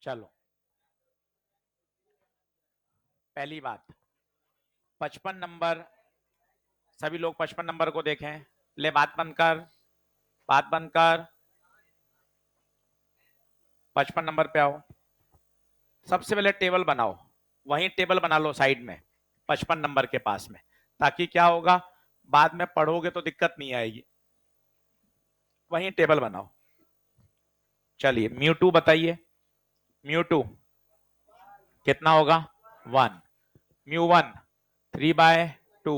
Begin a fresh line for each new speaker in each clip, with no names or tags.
चलो, पहली बात 55 नंबर, सभी लोग 55 नंबर को देखें। ले बात बंद कर, बात बंद कर। 55 नंबर पे आओ। सबसे पहले टेबल बनाओ, वहीं टेबल बना लो साइड में 55 नंबर के पास में, ताकि क्या होगा, बाद में पढ़ोगे तो दिक्कत नहीं आएगी। वहीं टेबल बनाओ। चलिए म्यू2 बताइए। म्यू2 कितना होगा? 1। म्यू1 3/2।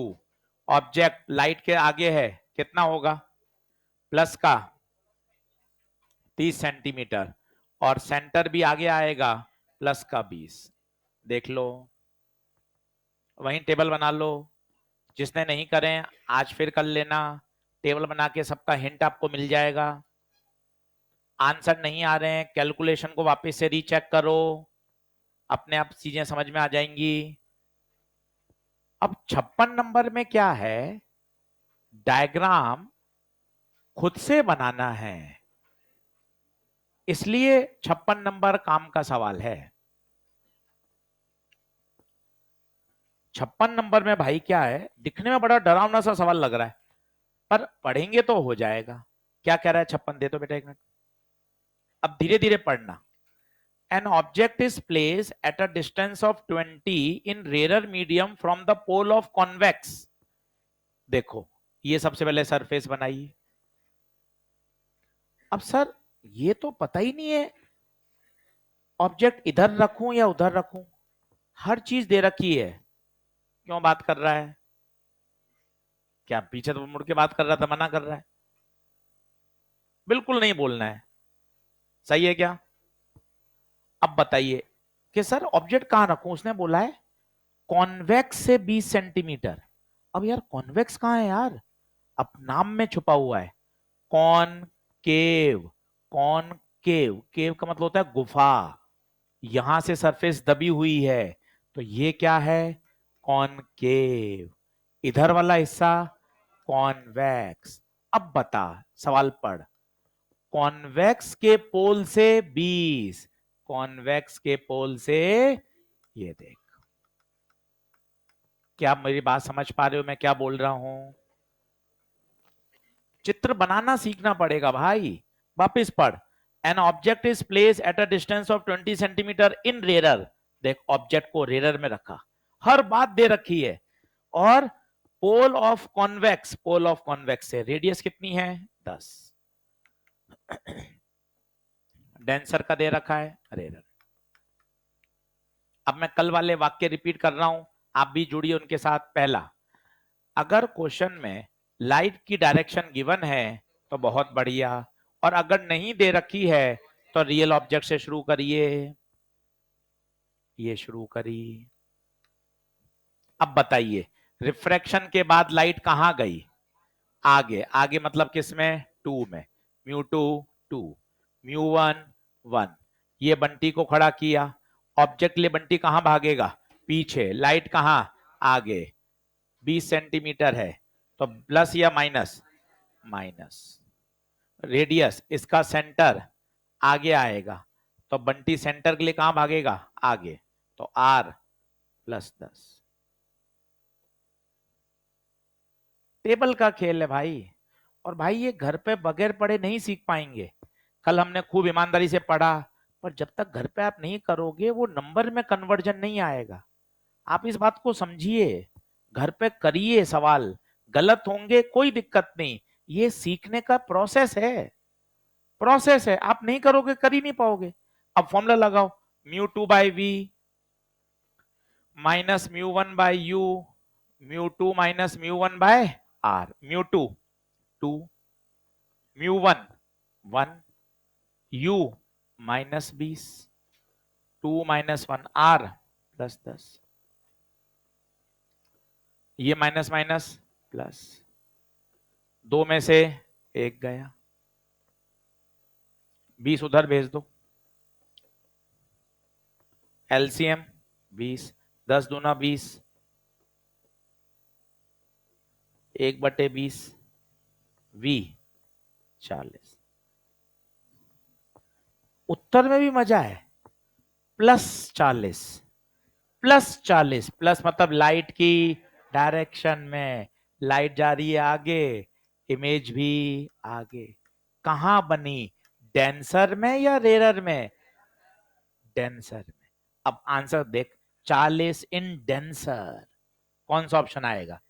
ऑब्जेक्ट लाइट के आगे है, कितना होगा? प्लस का 30 सेंटीमीटर, और सेंटर भी आगे आएगा, प्लस का 20। देख लो, वहीं टेबल बना लो। जिसने नहीं करें आज फिर कर लेना, टेबल बना के सबका हिंट आपको मिल जाएगा। आंसर नहीं आ रहे हैं, कैलकुलेशन को वापस से रीचेक करो, अपने आप चीजें समझ में आ जाएंगी। अब 56 नंबर में क्या है, डायग्राम खुद से बनाना है, इसलिए 56 नंबर काम का सवाल है। 56 नंबर में भाई क्या है, दिखने में बड़ा डरावना सा सवाल लग रहा है, पर पढ़ेंगे तो हो जाएगा। क्या कह रहा है 56? दे तो बेटा एक मिनट, अब धीरे धीरे पढ़ना। An object is placed at a distance of 20 in rarer medium from the pole of convex. देखो, ये सबसे पहले सरफेस बनाइए। अब सर ये तो पता ही नहीं है, ऑब्जेक्ट इधर रखूं या उधर रखूं, हर चीज दे रखी है, क्यों बात कर रहा है? क्या पीछे तो मुड़ के बात कर रहा था, मना कर रहा है? बिल्कुल नहीं बोलना है, सही है क्या? अब बताइए कि सर ऑब्जेक्ट कहां रखूं, उसने बोला है कॉन्वेक्स से 20 सेंटीमीटर। अब यार कॉन्वेक्स कहां है यार? अब नाम में छुपा हुआ है, कॉनकेव। कॉनकेव, केव का मतलब होता है गुफा, यहां से सरफेस दबी हुई है, तो ये क्या है? कॉनकेव। इधर वाला हिस्सा कॉन्वेक्स। अब बता, सवाल पढ़। कॉन्वेक्स के पोल से 20, कॉन्वेक्स के पोल से, ये देख, क्या आप मेरी बात समझ पा रहे हो मैं क्या बोल रहा हूं? चित्र बनाना सीखना पड़ेगा भाई। वापिस पढ़। An object is place at a distance of 20 centimetre in rarer. देख, ऑब्जेक्ट को रेरर में रखा, हर बात दे रखी है, और pole of convex, pole of convex से रेडियस कितनी है? 10। डेंसर का दे रखा है रेरर। अब मैं कल वाले वाक्य रिपीट कर रहा हूं, आप भी जुड़िए उनके साथ। पहला, अगर क्वेश्चन में लाइट की डायरेक्शन गिवन है तो बहुत बढ़िया, और अगर नहीं दे रखी है तो रियल ऑब्जेक्ट से शुरू करिए। ये शुरू करी। अब बताइए, रिफ्रैक्शन के बाद लाइट कहां गई? आगे। आगे मतलब किसमें? 2 में। म्यू2 2, म्यू1 1। ये बंटी को खड़ा किया, ऑब्जेक्ट ले बंटी कहां भागेगा? पीछे। लाइट कहां? आगे। 20 सेंटीमीटर है, तो प्लस या माइनस? माइनस। रेडियस, इसका सेंटर आगे आएगा, तो बंटी सेंटर के लिए कहां भागेगा? आगे, तो आर प्लस 10। टेबल का खेल है भाई, और भाई ये घर पे बगैर पढ़े नहीं सीख पाएंगे। कल हमने खूब ईमानदारी से पढ़ा, पर जब तक घर पे आप नहीं करोगे वो नंबर में कन्वर्जन नहीं आएगा। आप इस बात को समझिए, घर पे करिए सवाल, गलत होंगे कोई दिक्कत नहीं, ये सीखने का प्रोसेस है, प्रोसेस है। आप नहीं करोगे कर ही नहीं पाओगे। अब फॉर्मूला लगाओ, μ2/v minus μ1/u, μ2 minus μ1/r। μ2 2, μ1 1, u minus 20, 2 minus 1 r plus 10। ये माइनस माइनस प्लस, दो में से एक गया, 20 उधर भेज दो। एलसीएम 20, 10 दूना 20, 1/20, v 40। उत्तर में भी मजा है, +40, +40, प्लस मतलब लाइट की डायरेक्शन में, लाइट जा रही है आगे, इमेज भी आगे। कहां बनी, डेंसर में या रेयर में, डेंसर में। अब आंसर देख, 40 इन डेंसर, कौन सा ऑप्शन आएगा।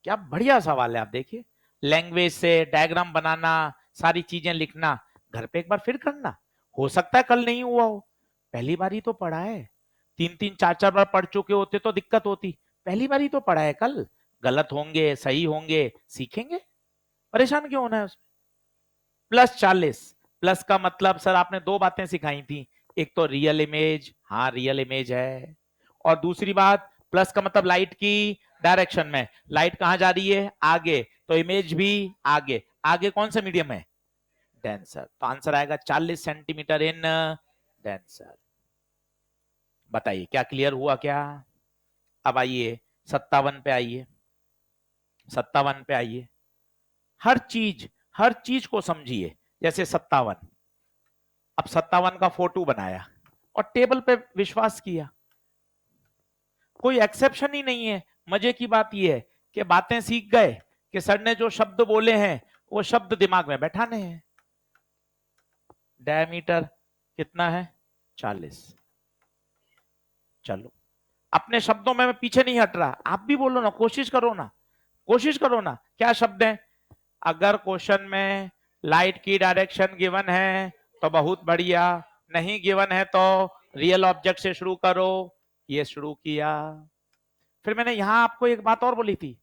क्या बढ़िया सवाल है। आप देखिए, लैंग्वेज से डायग्राम बनाना, सारी चीजें लिखना, घर पे एक बार फिर करना, हो सकता है कल नहीं हुआ हो, पहली बार ही तो पढ़ा है। 3-3 4-4 बार पढ़ चुके होते तो दिक्कत होती, पहली बार ही तो पढ़ा है, कल गलत होंगे सही होंगे सीखेंगे, परेशान क्यों होना है उसमें। +40, प्लस का मतलब सर आपने दो बातें सिखाई थी, एक तो रियल इमेज, हाँ रियल इमेज है, और दूसरी बात प्लस का मतलब लाइट की डायरेक्शन में, लाइट कहां जा रही है आगे, तो इमेज भी आगे, आगे कौन सा मीडियम है, डेंसर। तो आंसर आएगा 40 सेंटीमीटर इन डेंसर। बताइए क्या क्लियर हुआ क्या। अब आइए 57 पे आइए, 57 पे आइए। हर चीज, हर चीज को समझिए। जैसे 57, अब 57 का फोटो बनाया और टेबल पे विश्वास किया, कोई एक्सेप्शन ही नहीं है। मजे की बात यह है कि बातें सीख गए कि सर ने जो शब्द बोले हैं वो शब्द दिमाग में बैठाने हैं। डायमीटर कितना है, 40। चलो, अपने शब्दों में मैं पीछे नहीं हट रहा, आप भी बोलो ना, कोशिश करो ना, कोशिश करो ना। क्या शब्द है, अगर क्वेश्चन में लाइट की डायरेक्शन गिवन है तो बहुत बढ़िया, नहीं गिवन है तो रियल ऑब्जेक्ट से शुरू करो, ये शुरू किया। फिर मैंने यहां आपको एक बात और बोली थी,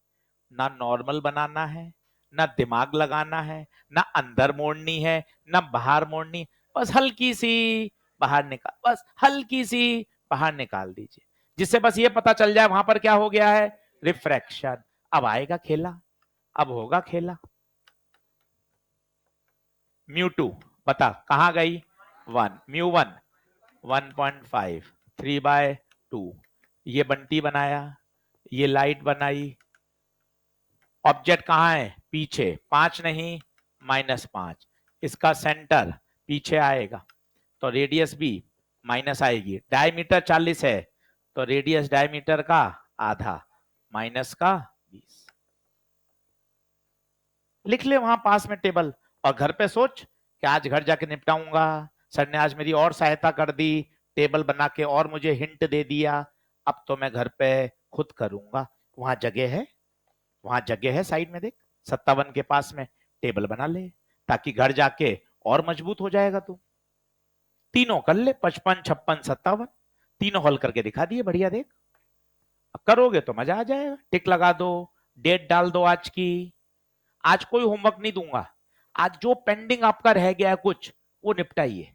ना नॉर्मल बनाना है, ना दिमाग लगाना है, ना अंदर मोड़नी है, ना बाहर मोड़नी, बस हल्की सी बाहर निकाल, बस हल्की सी बाहर निकाल दीजिए, जिससे बस ये पता चल जाए वहां पर क्या हो गया है, रिफ्रैक्शन। अब आएगा खेला, अब होगा खेला। म्यू 2 बता कहां गई, 1, म्यू 1 1.5, 3/2। ये बंटी बनाया, ये लाइट बनाई, ऑब्जेक्ट कहां है पीछे, 5 नहीं -5, इसका सेंटर पीछे आएगा तो रेडियस भी माइनस आएगी। डायमीटर 40 है तो रेडियस डायमीटर का आधा, माइनस का 20। लिख ले वहां पास में टेबल, और घर पे सोच कि आज घर जाके निपटाऊंगा, सर ने आज मेरी और सहायता कर दी, टेबल बना के और मुझे हिंट दे दिया, अब तो मैं घर पे खुद करूंगा। वहां जगह है, वहां जगह है साइड में देख, 57 के पास में टेबल बना ले, ताकि घर जाके और मजबूत हो जाएगा तू। तीनों कर ले, 55 56 57, तीनों हल करके दिखा दिए, बढ़िया देख। करोगे तो मजा आ जाएगा, टिक लगा दो, डेट डाल दो आज की। आज कोई होमवर्क नहीं दूंगा, आज जो पेंडिंग आपका रह गया है कुछ, वो निपटाइए।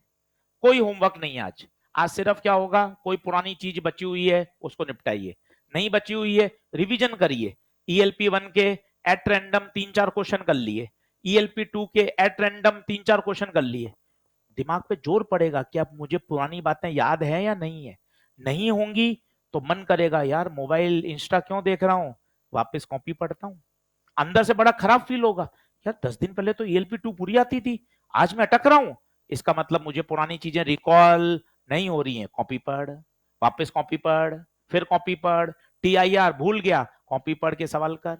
कोई होमवर्क नहीं आज, आज सिर्फ क्या होगा, कोई पुरानी चीज बची हुई है उसको निपटाइए, नहीं बची हुई है रिवीजन करिए। ईएलपी 1 के एट रैंडम 3-4 क्वेश्चन कर लिए, ईएलपी 2 के एट रैंडम 3-4 क्वेश्चन कर लिए, दिमाग पे जोर पड़ेगा कि अब मुझे पुरानी बातें याद है या नहीं है। नहीं होंगी तो मन करेगा यार मोबाइल इंस्टा क्यों देख रहा हूं, वापस कॉपी पढ़ता हूं। अंदर से बड़ा खराब फील होगा, यार 10 दिन पहले तो ईएलपी 2 पूरी आती थी, आज मैं अटक रहा हूं, इसका मतलब मुझे पुरानी चीजें रिकॉल नहीं हो रही हैं। कॉपी पढ़, वापस कॉपी पढ़, फिर कॉपी पढ़, टीआईआर भूल गया, कॉपी पढ़ के सवाल कर।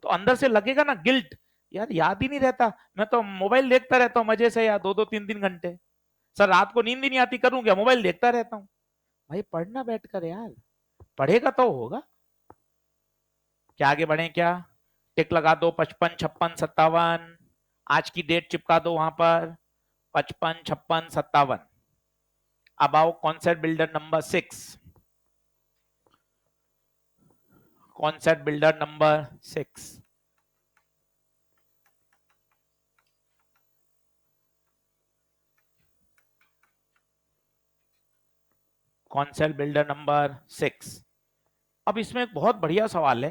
तो अंदर से लगेगा ना गिल्ट, यार याद ही नहीं रहता, मैं तो मोबाइल देखता रहता हूँ मजे से यार 2-2 3-3 घंटे, सर रात को नींद ही नहीं आती, करूं क्या, मोबाइल देखता रहता हूँ। भाई पढ़ना बैठ कर यार, पढ़ेगा तो होगा। क्या आगे बढ़े क्या, टिक लगा दो, 55 56 57, आज की डेट चिपका दो वहां पर, 55 56 57। अब आओ concept builder number 6, concept builder number 6। Concept builder number 6। अब इसमें एक बहुत बढ़िया सवाल है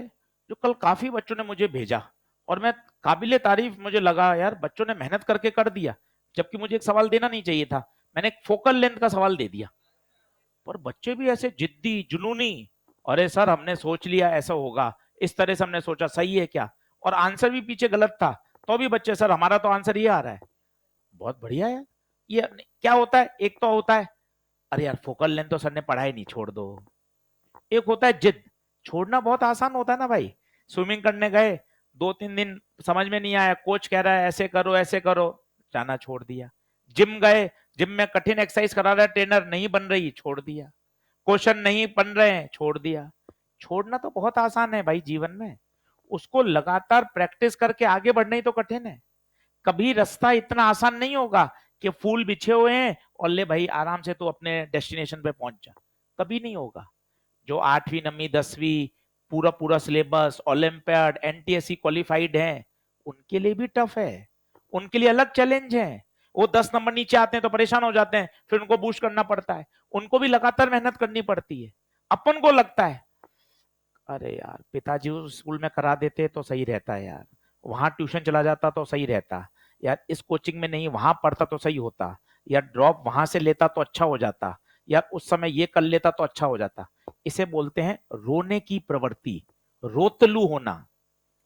जो कल काफी बच्चों ने मुझे भेजा, और मैं काबिले तारीफ मुझे लगा यार बच्चों ने मेहनत करके कर दिया, जबकि मुझे एक सवाल देना नहीं चाहिए था, मैंने एक फोकल लेंथ का सवाल दे दिया। पर बच्चे भी ऐसे जिद्दी जुनूनी, अरे सर हमने सोच लिया ऐसा होगा, इस तरह से हमने सोचा, सही है क्या, और आंसर भी पीछे गलत था, तो भी बच्चे सर हमारा तो आंसर ये आ रहा है। बहुत बढ़िया है। ये क्या होता है, एक तो होता है अरे यार फोकल लेंथ तो सर ने पढ़ा ही नहीं, छोड़ दो। एक होता है जिद, छोड़ना बहुत आसान होता है ना भाई। स्विमिंग करने गए, 2-3 दिन समझ में नहीं आया, कोच कह रहा है ऐसे करो, जाना छोड़ दिया। जिम गए, जिम में कठिन एक्सरसाइज करा रहा है ट्रेनर, नहीं बन रही, छोड़ दिया। क्वेश्चन नहीं बन रहे हैं, छोड़ दिया। छोड़ना तो बहुत आसान है भाई जीवन में, उसको लगातार प्रैक्टिस करके आगे बढ़ना ही तो कठिन है। कभी रास्ता इतना आसान नहीं होगा कि फूल बिछे हुए हैं और ले भाई आराम से तो अपने डेस्टिनेशन पे पहुंच जा, कभी नहीं होगा। जो 8वीं 9वीं 10वीं पूरा पूरा सिलेबस, ओलंपियाड, एनटीएससी क्वालिफाइड हैं, उनके लिए भी टफ है, उनके लिए अलग चैलेंज है। वो 10 नंबर नीचे आते हैं तो परेशान हो जाते हैं, फिर उनको बूस्ट करना पड़ता है, उनको भी लगातार मेहनत करनी पड़ती है। अपन को लगता है अरे यार पिताजी उस स्कूल में करा देते तो सही रहता है यार, वहां ट्यूशन चला जाता तो सही रहता यार, इस कोचिंग में नहीं वहां पढ़ता तो सही होता, या ड्रॉप वहां से लेता तो अच्छा हो जाता, या उस समय ये कर लेता तो अच्छा हो जाता। इसे बोलते हैं रोने की प्रवृत्ति, रोतलू होना,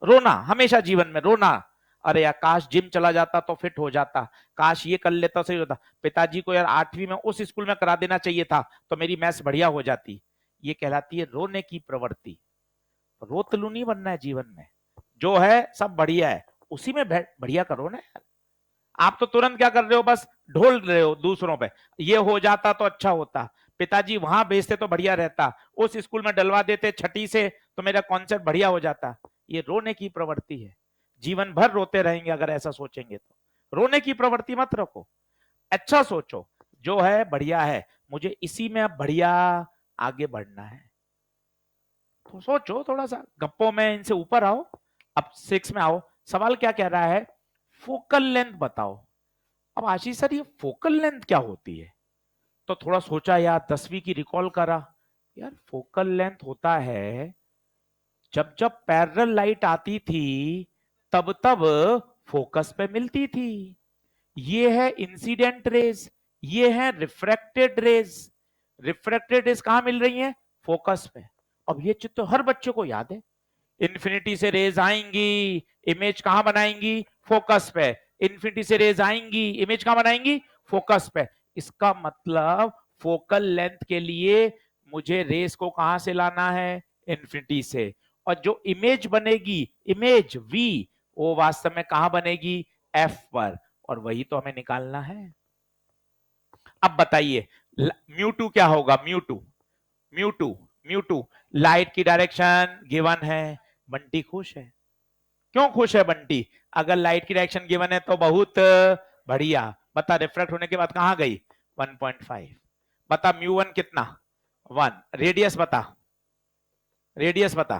रोना हमेशा जीवन में रोना। अरे यार काश जिम चला जाता तो फिट हो जाता, काश ये कर लेता सही होता, पिताजी को यार 8वीं में उस स्कूल में करा देना चाहिए था तो मेरी मैथ्स बढ़िया हो जाती। ये कहलाती है रोने की प्रवृत्ति। रोतलू नहीं बनना है जीवन में, जो है सब बढ़िया है, उसी में बढ़िया करो ना यार। आप तो तुरंत क्या कर रहे हो, बस ढोल रहे हो दूसरों पे, ये हो जाता तो अच्छा होता, पिताजी वहां भेजते तो बढ़िया रहता, उस स्कूल में डलवा देते छठी से तो मेरा कॉन्सेप्ट बढ़िया हो जाता। ये रोने की प्रवृत्ति है, जीवन भर रोते रहेंगे अगर ऐसा सोचेंगे तो। रोने की प्रवृत्ति मत रखो, अच्छा सोचो, जो है बढ़िया है, मुझे इसी में अब बढ़िया आगे बढ़ना है। तो सोचो थोड़ा सा, गप्पों में इनसे ऊपर आओ। अब 6 में आओ, सवाल क्या कह रहा है, फोकल लेंथ बताओ। अब आशीष सर ये फोकल लेंथ क्या होती है, तो थोड़ा सोचा यार, 10वीं की रिकॉल करा। यार फोकल लेंथ होता है, जब जब पैरेलल लाइट आती थी तब तब फोकस पे मिलती थी। ये है इंसिडेंट रेज, ये है रिफ्रैक्टेड रेज। रिफ्रैक्टेड रेज कहां मिल रही है, फोकस पे। अब ये चित्र तो हर बच्चे को याद है, इन्फिनिटी से रेज आएंगी, इमेज कहां बनाएंगी, फोकस पे। इन्फिनिटी से रेज आएंगी, इमेज कहां बनाएंगी, फोकस पे। इसका मतलब फोकल लेंथ के लिए मुझे रेस को कहां से लाना है, इन्फिनिटी से। और जो इमेज बनेगी, इमेज वी, वो वास्तव में कहां बनेगी, एफ पर, और वही तो हमें निकालना है। अब बताइए म्यू टू क्या होगा, mu two, mu two, mu two, light की डायरेक्शन गिवन है। बंटी खुश है, क्यों खुश है बंटी, अगर लाइट की डायरेक्शन गिवन है तो बहुत बढ़िया। बता रिफ्रैक्ट होने के बाद कहां गई, 1.5। बता म्यू वन कितना, 1। रेडियस बता, रेडियस बता,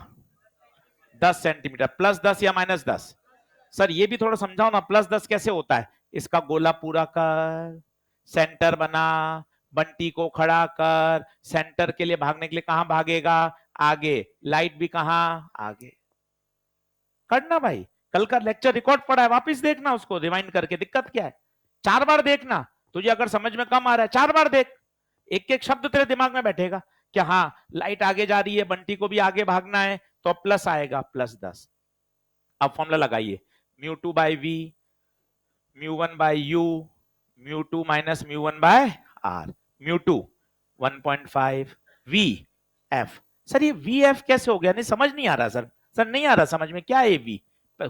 10 सेंटीमीटर, +10 या -10। सर ये भी थोड़ा समझाओ ना, +10 कैसे होता है, इसका गोला पूरा कर, सेंटर बना, बंटी को खड़ा कर, सेंटर के लिए भागने के लिए कहां भागेगा, आगे, लाइट भी कहां, आगे। करना भाई, कल का लेक्चर रिकॉर्ड पड़ा है, वापस देखना उसको रिवाइंड करके, दिक्कत क्या है, 4 बार देखना। तुझे अगर समझ में कम आ रहा है 4 बार देख, एक एक शब्द तेरे दिमाग में बैठेगा कि हाँ लाइट आगे जा रही है, बंटी को भी आगे भागना है, तो प्लस आएगा, +10। अब फॉर्मूला लगाइए, μ2/v, μ1/u, μ2 - μ1/r, μ2 1.5, vf। Sir ये vf कैसे हो गया, नहीं समझ नहीं आ रहा सर, सर नहीं आ रहा समझ में, क्या है v,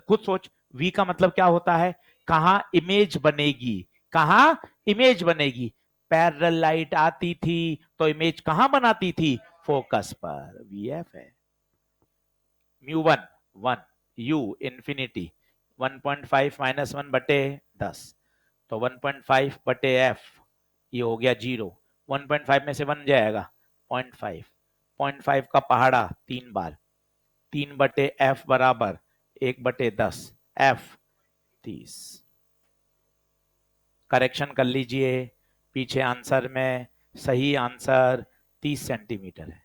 खुद सोच, v का मतलब क्या होता है, कहां इमेज बनेगी, कहां इमेज बनेगी। पैरेलल लाइट आती थी तो इमेज कहां बनाती थी, फोकस पर, vf है। μ1 1, u इंफिनिटी 1.5 - 1/10, तो 1.5/f, ये हो गया 0। 1.5 में से 1 जाएगा 0.5, 0.5 का पहाड़ा 3 बार, 3/f बराबर 1/10, f 30। करेक्शन कर लीजिए, पीछे आंसर में सही आंसर 30 सेंटीमीटर है।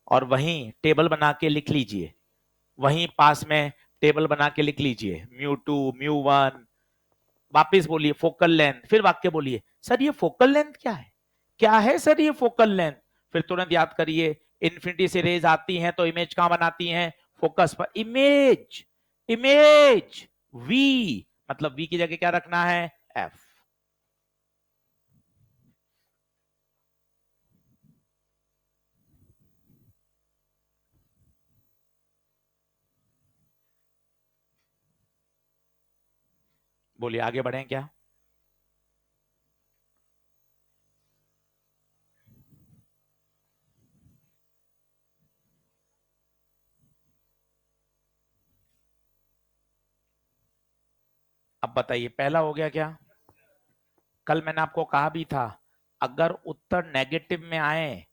और वहीं टेबल बना के लिख लीजिए, वहीं पास में टेबल बना के लिख लीजिए, μ2 μ1। वापिस बोलिए फोकल लेंथ, फिर वाक्य बोलिए सर ये फोकल लेंथ क्या है, क्या है सर ये फोकल लेंथ। फिर तुरंत याद करिए, इन्फिनिटी से रेज आती हैं तो इमेज कहां बनाती हैं, फोकस पर, इमेज, इमेज वी, मतलब वी की जगह क्या रखना है, एफ। बोलिए आगे बढ़े क्या? अब बताइए पहला हो गया क्या? कल मैंने आपको कहा भी था, अगर उत्तर नेगेटिव में आए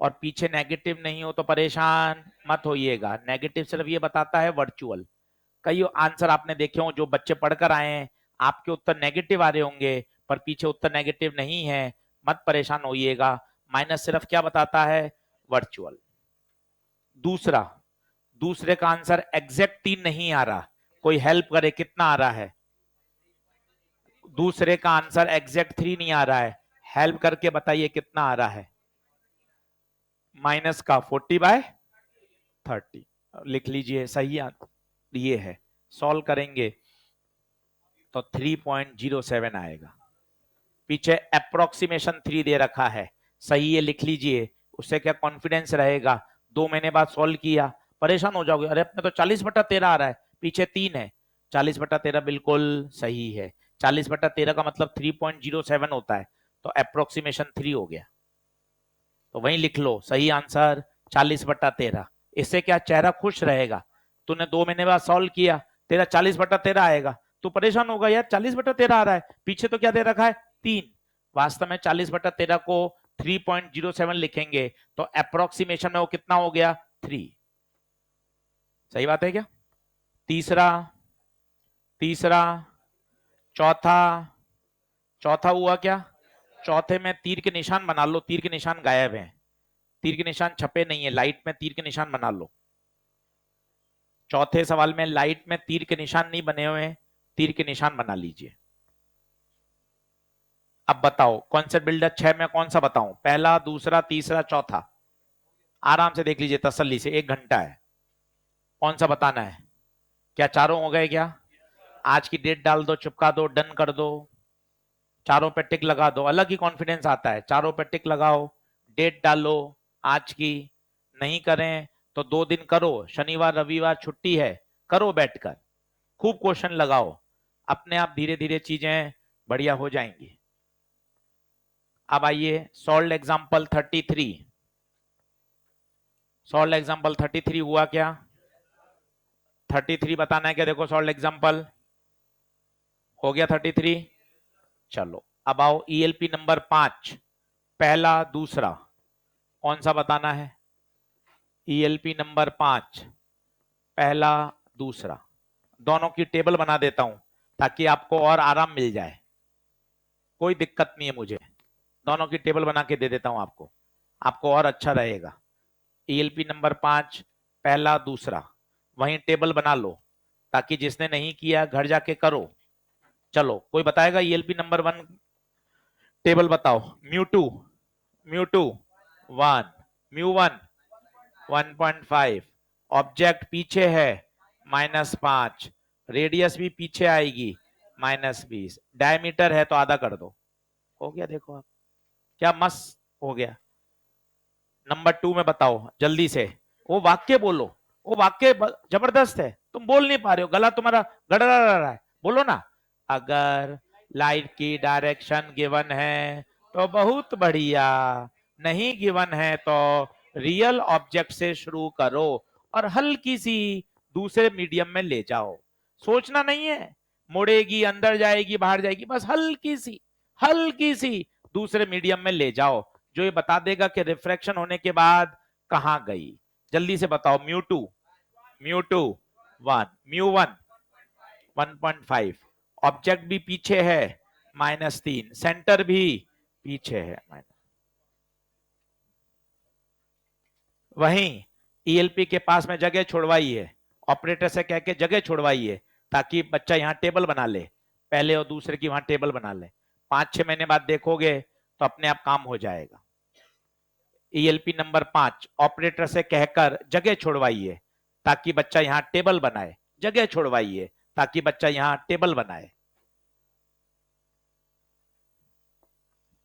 और पीछे नेगेटिव नहीं हो तो परेशान मत होइएगा। नेगेटिव सिर्फ ये बताता है वर्चुअल। कई आंसर आपने देखे हो जो बच्चे पढ़कर आए हैं, आपके उत्तर नेगेटिव आ रहे होंगे पर पीछे उत्तर नेगेटिव नहीं है, मत परेशान होइएगा। माइनस सिर्फ क्या बताता है? वर्चुअल। दूसरा, दूसरे का आंसर एग्जैक्ट 3 नहीं आ रहा, कोई हेल्प करे कितना आ रहा है? दूसरे का आंसर एग्जैक्ट 3 नहीं आ रहा है, हेल्प करके बताइए कितना आ रहा है? माइनस का 40/30 लिख लीजिए, सही ये है। सॉल्व करेंगे तो 3.07 आएगा। पीछे अप्रोक्सीमेशन 3 दे रखा है, सही है, लिख लीजिए। उससे क्या कॉन्फिडेंस रहेगा? 2 महीने बाद सॉल्व किया, परेशान हो जाओगे, अरे अपने तो 40/13 आ रहा है, पीछे 3 है। 40/13 बिल्कुल सही है। 40/13 का मतलब 3.07 होता है, तो अप्रोक्सीमेशन 3 हो गया। तो वहीं लिख लो सही आंसर 40/13। इससे क्या चेहरा खुश रहेगा? तूने 2 महीने बाद सॉल्व किया, तेरा 40/13 आएगा, तू परेशान होगा यार 40/13 आ रहा है, पीछे तो क्या दे रखा है? 3। वास्तव में 40/13 को 3.07 लिखेंगे तो अप्रोक्सीमेशन में वो कितना हो गया? 3। सही बात है क्या? तीसरा, तीसरा, चौथा, चौथा हुआ क्या? चौथे में तीर के निशान बना लो, तीर के निशान गायब हैं, तीर के निशान छपे नहीं है, लाइट में तीर के निशान बना लो। चौथे सवाल में लाइट में तीर के निशान नहीं बने हुए हैं, तीर के निशान बना लीजिए। अब बताओ कॉन्सेप्ट बिल्डर 6 में कौन सा बताऊं? पहला, दूसरा, तीसरा, चौथा? आराम से देख लीजिए तसल्ली से, 1 घंटा है। कौन सा बताना है? क्या चारों हो गए क्या? आज की डेट डाल दो, चिपका दो, डन कर दो। चारों पे टिक लगा दो, अलग ही कॉन्फिडेंस आता है। चारों पे टिक लगाओ, डेट डालो आज की। नहीं करें तो 2 दिन करो, शनिवार रविवार छुट्टी है, करो बैठकर, खूब क्वेश्चन लगाओ, अपने आप धीरे धीरे चीजें बढ़िया हो जाएंगी। अब आइए सॉल्व एग्जांपल 33। सॉल्व एग्जांपल 33 हुआ क्या? 33 बताना है क्या? देखो सॉल्व एग्जांपल हो गया 33। चलो अब आओ ईएलपी नंबर 5, पहला दूसरा, कौन सा बताना है? ईएलपी नंबर 5, पहला दूसरा, दोनों की टेबल बना देता हूं ताकि आपको और आराम मिल जाए। कोई दिक्कत नहीं है मुझे, दोनों की टेबल बना के दे देता हूं आपको, आपको और अच्छा रहेगा। ईएलपी नंबर 5, पहला दूसरा, वहीं टेबल बना लो ताकि जिसने नहीं किया घर जाके करो। चलो कोई बताएगा ईएलपी नंबर 1 टेबल बताओ? म्यू 2, म्यू 2 1, म्यू 1 1.5, ऑब्जेक्ट पीछे है -5, रेडियस भी पीछे आएगी -20, डायमीटर है तो आधा कर दो, हो गया। देखो आप क्या मस्त हो गया। नंबर 2 में बताओ जल्दी से, वो वाक्य बोलो, वो वाक्य जबरदस्त है, तुम बोल नहीं पा रहे हो, गला तुम्हारा गड़गड़ा रहा है, बोलो ना। अगर लाइट की डायरेक्शन गिवन है तो बहुत बढ़िया, नहीं गिवन है तो रियल ऑब्जेक्ट से शुरू करो और हल्की सी दूसरे मीडियम में ले जाओ। सोचना नहीं है मुड़ेगी, अंदर जाएगी, बाहर जाएगी, बस हल्की सी दूसरे मीडियम में ले जाओ, जो ये बता देगा कि रिफ्रैक्शन होने के बाद कहां गई। जल्दी से बताओ म्यू 2 1, म्यू 1 1.5, ऑब्जेक्ट भी पीछे है -3, सेंटर भी पीछे है। वहीं ईएलपी के पास में जगह छोड़वाइए, ऑपरेटर से कह के जगह छोड़वाइए ताकि बच्चा यहां टेबल बना ले, पहले और दूसरे की वहां टेबल बना ले। 5-6 महीने बाद देखोगे तो अपने आप काम हो जाएगा। ईएलपी नंबर 5, ऑपरेटर से कहकर जगह छोड़वाइए ताकि बच्चा यहां टेबल बनाए, जगह छोड़वाइए ताकि बच्चा यहां टेबल बनाए।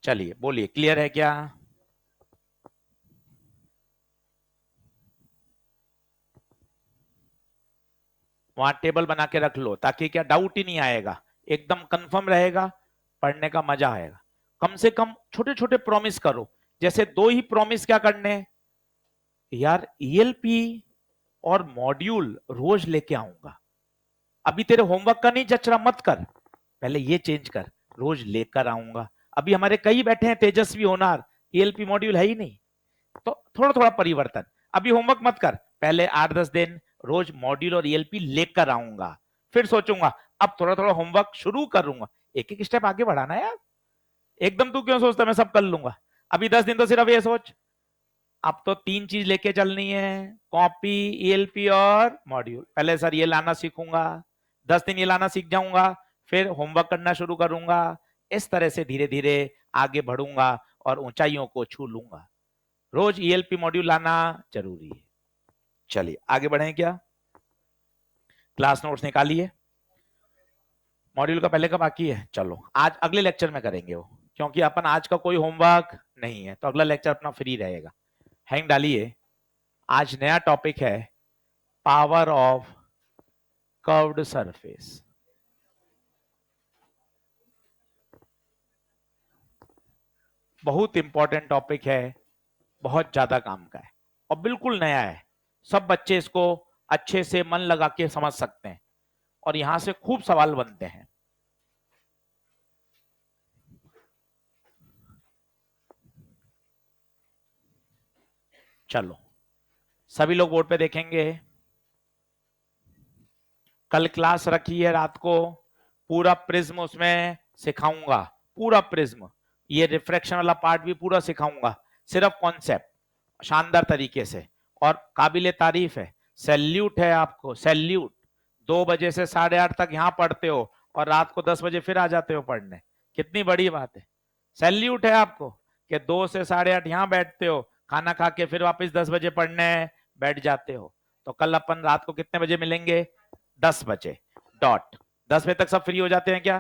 चलिए बोलिए, क्लियर है क्या? वहां टेबल बना के रख लो ताकि क्या डाउट ही नहीं आएगा। एकदम कंफर्म रहेगा, पढ़ने का मजा आएगा। कम से कम छोटे छोटे प्रॉमिस करो, जैसे 2 ही प्रॉमिस क्या करने हैं यार, ईएलपी और मॉड्यूल रोज लेके आऊंगा। अभी तेरे होमवर्क का नहीं जच रहा, मत कर, पहले ये चेंज कर, रोज लेकर आऊंगा। अभी हमारे कई बैठे हैं तेजस्वी होनार, ईएलपी मॉड्यूल है ही नहीं, तो थोड़ा थोड़ा परिवर्तन। अभी होमवर्क मत कर, पहले 8-10 दिन रोज मॉड्यूल और ईएलपी लेकर आऊंगा, फिर सोचूंगा अब थोड़ा थोड़ा होमवर्क शुरू करूंगा। एक एक स्टेप आगे बढ़ाना यार, एकदम तू क्यों सोचता मैं सब कर लूंगा। अभी 10 दिन तो सिर्फ ये सोच, अब तो 3 चीज लेके चलनी है, कॉपी, ईएलपी और मॉड्यूल। पहले सर ये लाना सीखूंगा, 10 दिन ये लाना सीख जाऊंगा, फिर होमवर्क करना शुरू करूंगा। इस तरह से धीरे धीरे आगे बढ़ूंगा और ऊंचाइयों को छू लूंगा। रोज ईएलपी मॉड्यूल लाना जरूरी है। चलिए आगे बढ़े क्या, क्लास नोट्स निकालिए। मॉड्यूल का पहले का बाकी है, चलो आज अगले लेक्चर में करेंगे वो, क्योंकि अपन आज का कोई होमवर्क नहीं है, तो अगला लेक्चर अपना फ्री रहेगा। हैंग डालिए। आज नया टॉपिक है पावर ऑफ कर्व्ड सरफेस। बहुत इंपॉर्टेंट टॉपिक है, बहुत ज्यादा काम का है और बिल्कुल नया है। सब बच्चे इसको अच्छे से मन लगा के समझ सकते हैं और यहां से खूब सवाल बनते हैं। चलो सभी लोग बोर्ड पे देखेंगे। कल क्लास रखी है रात को, पूरा प्रिज्म उसमें सिखाऊंगा, पूरा प्रिज्म, ये रिफ्रैक्शन वाला पार्ट भी पूरा सिखाऊंगा, सिर्फ कॉन्सेप्ट शानदार तरीके से। और काबिले तारीफ है, सैल्यूट है आपको, सैल्यूट। 2 बजे से 8:30 तक यहाँ पढ़ते हो और रात को 10 बजे फिर आ जाते हो पढ़ने, कितनी बड़ी बात है। सैल्यूट है आपको कि 2 से 8:30 यहाँ बैठते हो, खाना खा के फिर वापस 10 बजे पढ़ने बैठ जाते हो। तो कल अपन रात को कितने बजे मिलेंगे, 10 बजे डॉट। 10 बजे तक सब फ्री हो जाते हैं क्या?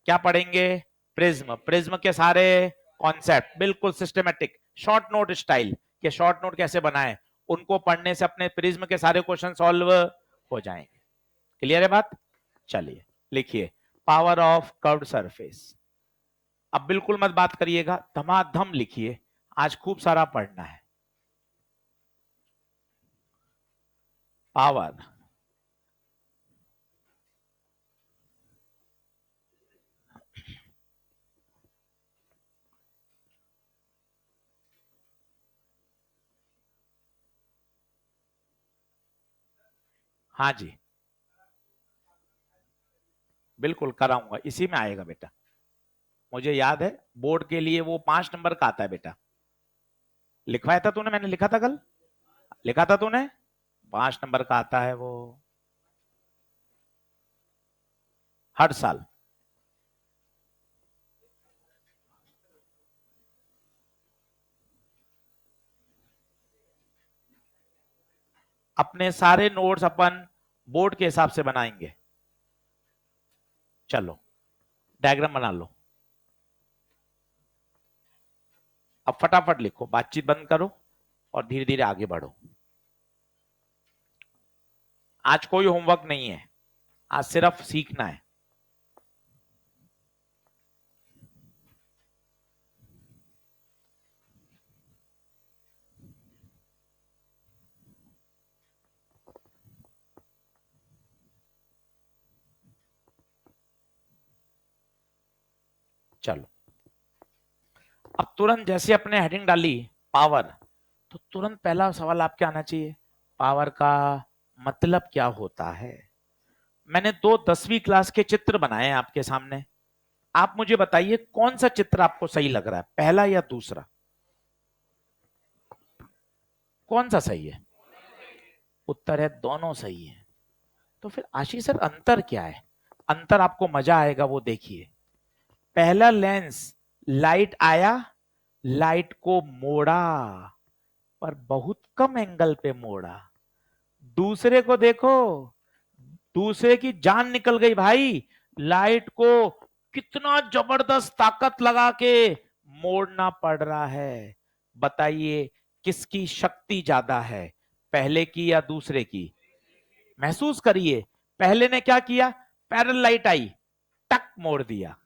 क्या पढ़ेंगे? प्रिज्म, प्रिज्म के सारे कॉन्सेप्ट बिल्कुल सिस्टमेटिक, शॉर्ट नोट स्टाइल के शॉर्ट नोट कैसे बनाएं, उनको पढ़ने से अपने प्रिज्म के सारे क्वेश्चन सॉल्व हो जाएंगे। क्लियर है बात? चलिए लिखिए, पावर ऑफ कर्व्ड सरफेस। अब बिल्कुल मत बात करिएगा, धमाधम लिखिए, आज खूब सारा पढ़ना है। पावर हाँ जी बिल्कुल कराऊंगा, इसी में आएगा बेटा। मुझे याद है बोर्ड के लिए वो 5 नंबर का आता है बेटा, लिखवाया था तूने, मैंने लिखा था कल, लिखा था तूने, 5 नंबर का आता है वो हर साल। अपने सारे नोट्स अपन बोर्ड के हिसाब से बनाएंगे। चलो डायग्राम बना लो, अब फटाफट लिखो, बातचीत बंद करो और धीरे धीरे आगे बढ़ो। आज कोई होमवर्क नहीं है, आज सिर्फ सीखना है। चलो अब तुरंत जैसे अपने हेडिंग डाली पावर, तो तुरंत पहला सवाल आपके आना चाहिए, पावर का मतलब क्या होता है। मैंने 2 10वीं क्लास के चित्र बनाए हैं आपके सामने, आप मुझे बताइए कौन सा चित्र आपको सही लग रहा है, पहला या दूसरा? कौन सा सही है? उत्तर है दोनों सही है। तो फिर आशीष सर अंतर क्या है? अंतर आपको मजा आएगा वो देखिए। पहला लेंस, लाइट आया, लाइट को मोड़ा, पर बहुत कम एंगल पे मोड़ा। दूसरे को देखो, दूसरे की जान निकल गई भाई, लाइट को कितना जबरदस्त ताकत लगा के मोड़ना पड़ रहा है। बताइए किसकी शक्ति ज्यादा है, पहले की या दूसरे की? महसूस करिए, पहले ने क्या किया, पैरेलल लाइट आई, टक मोड़ दिया,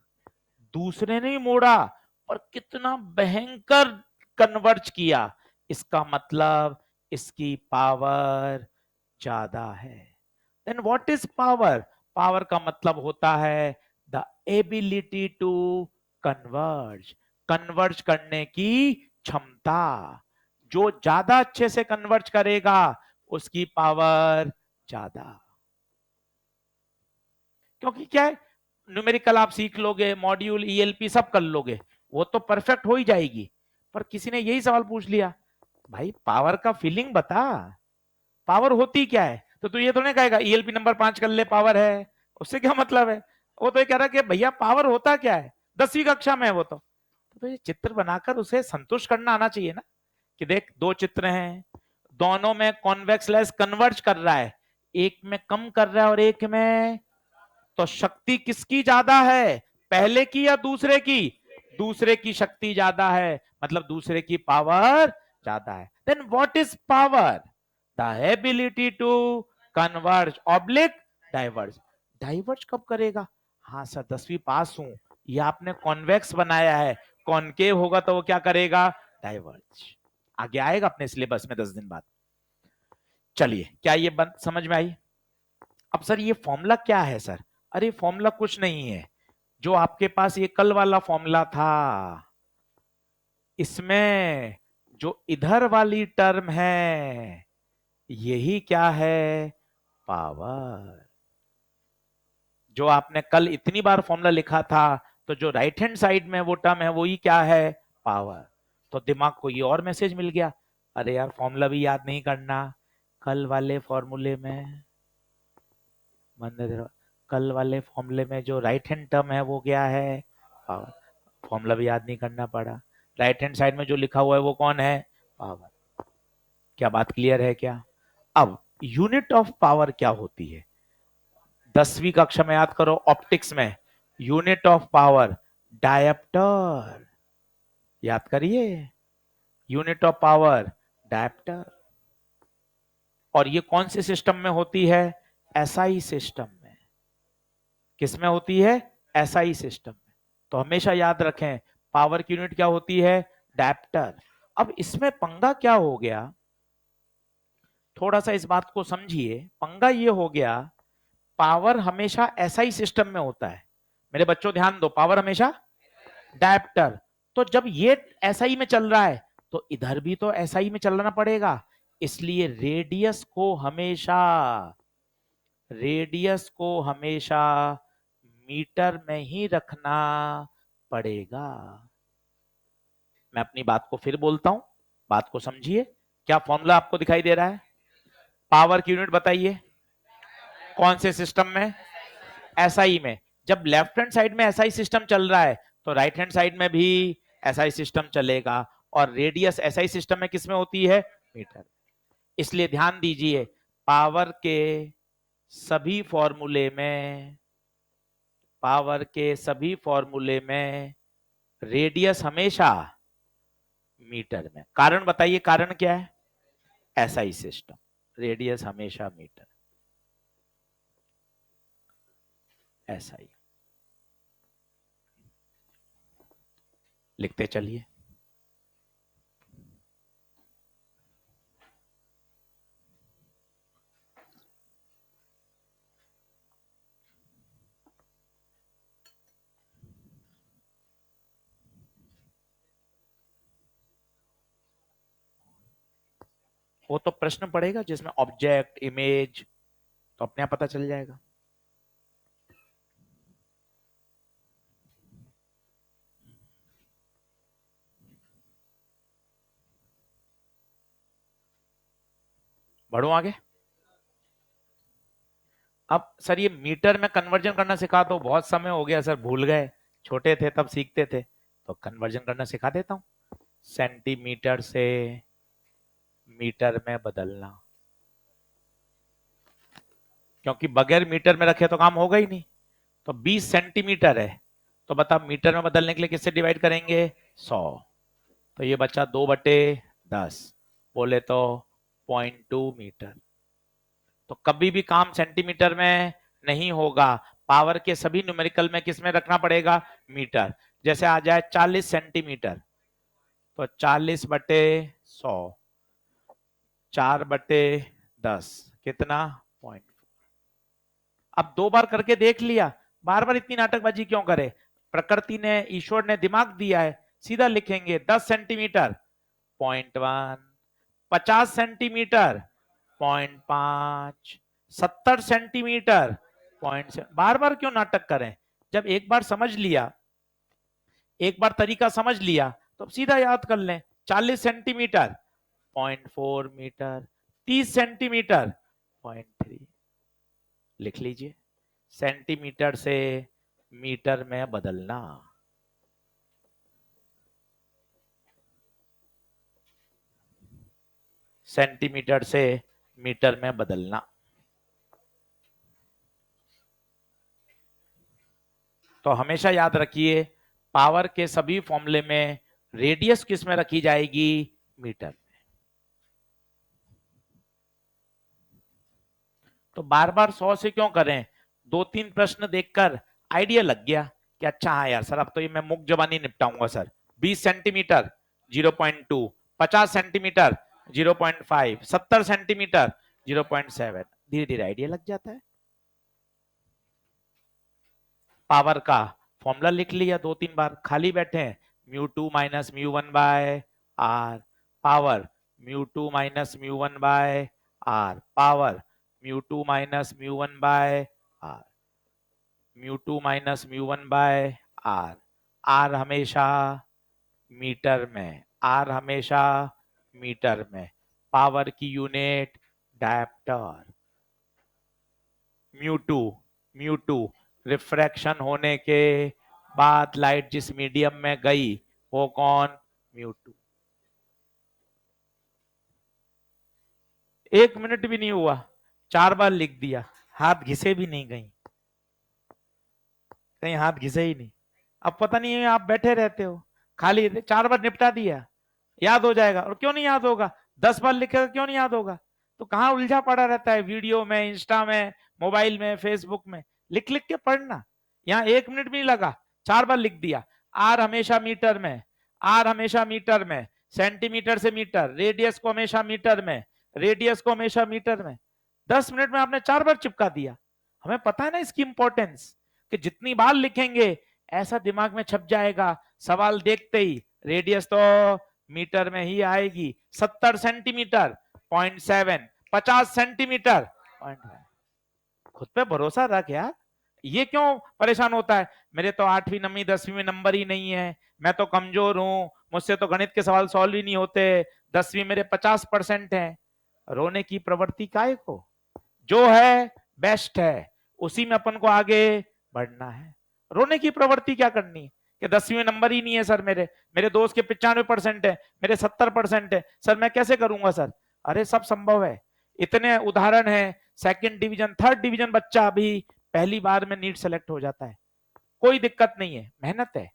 दूसरे ने ही मोड़ा पर कितना भयंकर कन्वर्ज किया, इसका मतलब इसकी पावर ज्यादा है। Then what is power? Power का मतलब होता है the ability to converge, converge करने की क्षमता। जो ज्यादा अच्छे से कन्वर्ज करेगा उसकी पावर ज्यादा। क्योंकि क्या है, न्यूमेरिकल आप सीख लोगे, मॉड्यूल ईएलपी सब कर लोगे, वो तो परफेक्ट हो ही जाएगी। पर किसी ने यही सवाल पूछ लिया, भाई पावर का फीलिंग बता, पावर होती क्या है? तो तू ये तो नहीं कहेगा ईएलपी नंबर 5 कर ले पावर है, उससे क्या मतलब है? वो तो ये कह रहा कि भैया पावर होता क्या है, 10वीं कक्षा में है वो तो ये चित्र बनाकर उसे संतुष्ट करना आना चाहिए ना, कि देख दो चित्र हैं, दोनों में कॉन्वेक्स लेंस कन्वर्ज कर रहा है, एक में कम कर रहा है और एक में, तो शक्ति किसकी ज्यादा है, पहले की या दूसरे की? दूसरे की शक्ति ज्यादा है, मतलब दूसरे की पावर ज्यादा है। Then what is power? The ability to converge oblique diverge. Diverge कब करेगा? हाँ सर 10वीं पास हूं, ये आपने कॉन्वेक्स बनाया है, कॉनकेव होगा तो वो क्या करेगा? डाइवर्ज। आगे आएगा अपने सिलेबस में 10 दिन बाद। चलिए क्या ये समझ में आई? अब सर ये फॉर्मूला क्या है सर? अरे फॉर्मूला कुछ नहीं है, जो आपके पास ये कल वाला फॉर्मूला था, इसमें जो इधर वाली टर्म है यही क्या है? पावर। जो आपने कल इतनी बार फॉर्मूला लिखा था, तो जो राइट हैंड साइड में वो टर्म है वही क्या है? पावर। तो दिमाग को ये और मैसेज मिल गया, अरे यार फॉर्मूला भी याद नहीं करना, कल वाले फॉर्मूले में कल वाले फॉर्मूले में जो राइट हैंड टर्म है वो क्या है? पावर। फॉर्मूला भी याद नहीं करना पड़ा, राइट हैंड साइड में जो लिखा हुआ है वो कौन है? पावर। क्या बात क्लियर है क्या? अब यूनिट ऑफ पावर क्या होती है? 10वीं कक्षा में याद करो, ऑप्टिक्स में यूनिट ऑफ पावर डायप्टर, याद करिए, यूनिट ऑफ पावर डायप्टर। और ये कौन से सिस्टम में होती है? एसआई सिस्टम में। किसमें होती है? एसआई सिस्टम में। तो हमेशा याद रखें पावर की यूनिट क्या होती है? डायप्टर। अब इसमें पंगा क्या हो गया, थोड़ा सा इस बात को समझिए, पंगा ये हो गया, पावर हमेशा एसआई सिस्टम में होता है, मेरे बच्चों ध्यान दो, पावर हमेशा डायप्टर। तो जब ये एसआई में चल रहा है तो इधर भी तो एसआई में चलना पड़ेगा, इसलिए रेडियस को हमेशा मीटर में ही रखना पड़ेगा। मैं अपनी बात को फिर बोलता हूं, बात को समझिए। क्या फॉर्मूला आपको दिखाई दे रहा है? पावर की यूनिट बताइए, कौन से सिस्टम में? एसआई में। जब लेफ्ट हैंड साइड में एसआई सिस्टम चल रहा है तो राइट हैंड साइड में भी एसआई सिस्टम चलेगा, और रेडियस एसआई सिस्टम में किसमें होती है? मीटर। इसलिए ध्यान दीजिए, पावर के सभी फॉर्मूले में, पावर के सभी फॉर्मूले में रेडियस हमेशा मीटर में। कारण बताइए, कारण क्या है? एसआई सिस्टम, रेडियस हमेशा मीटर, एसआई। लिखते चलिए। वो तो प्रश्न पड़ेगा जिसमें ऑब्जेक्ट, इमेज, तो अपने आप पता चल जाएगा। बढ़ो आगे। अब सर ये मीटर में कन्वर्जन करना सिखा दो, बहुत समय हो गया सर, भूल गए, छोटे थे तब सीखते थे, तो कन्वर्जन करना सिखा देता हूं, सेंटीमीटर से मीटर में बदलना। क्योंकि बगैर मीटर में रखे तो काम होगा ही नहीं। तो 20 सेंटीमीटर है, तो बता मीटर में बदलने के लिए किससे डिवाइड करेंगे? 100। तो ये बच्चा 2/10, बोले तो 0.2 मीटर। तो कभी भी काम सेंटीमीटर में नहीं होगा, पावर के सभी न्यूमेरिकल में किस में रखना पड़ेगा, मीटर। जैसे आ जाए 40 सेंटीमीटर, तो 40/100, 4/10 कितना, 0.4। अब 2 बार करके देख लिया, बार बार इतनी नाटकबाजी क्यों करे। प्रकृति ने, ईश्वर ने दिमाग दिया है, सीधा लिखेंगे 10 सेंटीमीटर 0.1, 50 सेंटीमीटर 0.5, 70 सेंटीमीटर 0.7। बार बार क्यों नाटक करें, जब एक बार समझ लिया, एक बार तरीका समझ लिया तो सीधा याद कर लें। 40 सेंटीमीटर 0.4 मीटर, 30 सेंटीमीटर 0.3 लिख लीजिए। सेंटीमीटर से मीटर में बदलना, सेंटीमीटर से मीटर में बदलना। तो हमेशा याद रखिए, पावर के सभी फॉर्मूले में रेडियस किस में रखी जाएगी, मीटर में। तो बार बार 100 से क्यों करें, 2-3 प्रश्न देखकर आइडिया लग गया कि अच्छा हाँ यार सर, अब तो ये मैं मुक्त जबानी निपटाऊंगा सर। 20 सेंटीमीटर 0.2, 50 सेंटीमीटर 0.5, 70 सेंटीमीटर 0.7, धीरे धीरे आइडिया लग जाता है। पावर का फॉर्मूला लिख लिया 2-3 बार, खाली बैठे हैं, μ2 minus μ1/r, power μ2 minus μ1/r, power μ2 minus μ1/r, μ2 minus μ1/r। r हमेशा मीटर में, r हमेशा मीटर में, पावर की unit dioptre. Mu two refraction होने के बाद लाइट जिस मीडियम में गई वो कौन, म्यू2। 1 मिनट भी नहीं हुआ, 4 बार लिख दिया, हाथ घिसे भी नहीं, कहीं हाथ घिसे ही नहीं। अब पता नहीं है, आप बैठे रहते हो, खाली 4 बार निपटा दिया, याद हो जाएगा। और क्यों नहीं याद होगा, 10 बार लिखेगा क्यों नहीं याद होगा। तो कहां उलझा पड़ा रहता है, वीडियो में, इंस्टा में, मोबाइल में, फेसबुक में, लिख लिख के पढ़ना। यहाँ 1 मिनट भी नहीं लगा, 4 बार लिख दिया। आर हमेशा मीटर में, आर हमेशा मीटर में, सेंटीमीटर से मीटर, रेडियस को हमेशा मीटर में, रेडियस को हमेशा मीटर में। 10 मिनट में आपने 4 बार चिपका दिया। हमें पता है ना इसकी इंपॉर्टेंस, कि जितनी बार लिखेंगे ऐसा दिमाग में छप जाएगा, सवाल देखते ही रेडियस तो मीटर में ही आएगी। 70 सेंटीमीटर 0.7, 50 सेंटीमीटर 0.1। खुद पे भरोसा रख यार, ये क्यों परेशान होता है, मेरे तो 8वीं 9वीं 10वीं में नंबर ही नहीं है, मैं तो कमजोर हूं, मुझसे तो गणित के सवाल सॉल्व ही नहीं होते, 10वीं मेरे 50% है। रोने की प्रवृत्ति काहे को, जो है बेस्ट है उसी में अपन को आगे बढ़ना है। रोने की प्रवृत्ति क्या करनी, कि 10वीं में नंबर ही नहीं है सर, मेरे मेरे दोस्त के 95% है, मेरे 70% है, सर मैं कैसे करूंगा सर। अरे सब संभव है, इतने उदाहरण है, सेकंड डिवीजन, थर्ड डिवीजन बच्चा अभी पहली बार में नीट सेलेक्ट हो जाता है, कोई दिक्कत नहीं है, मेहनत है।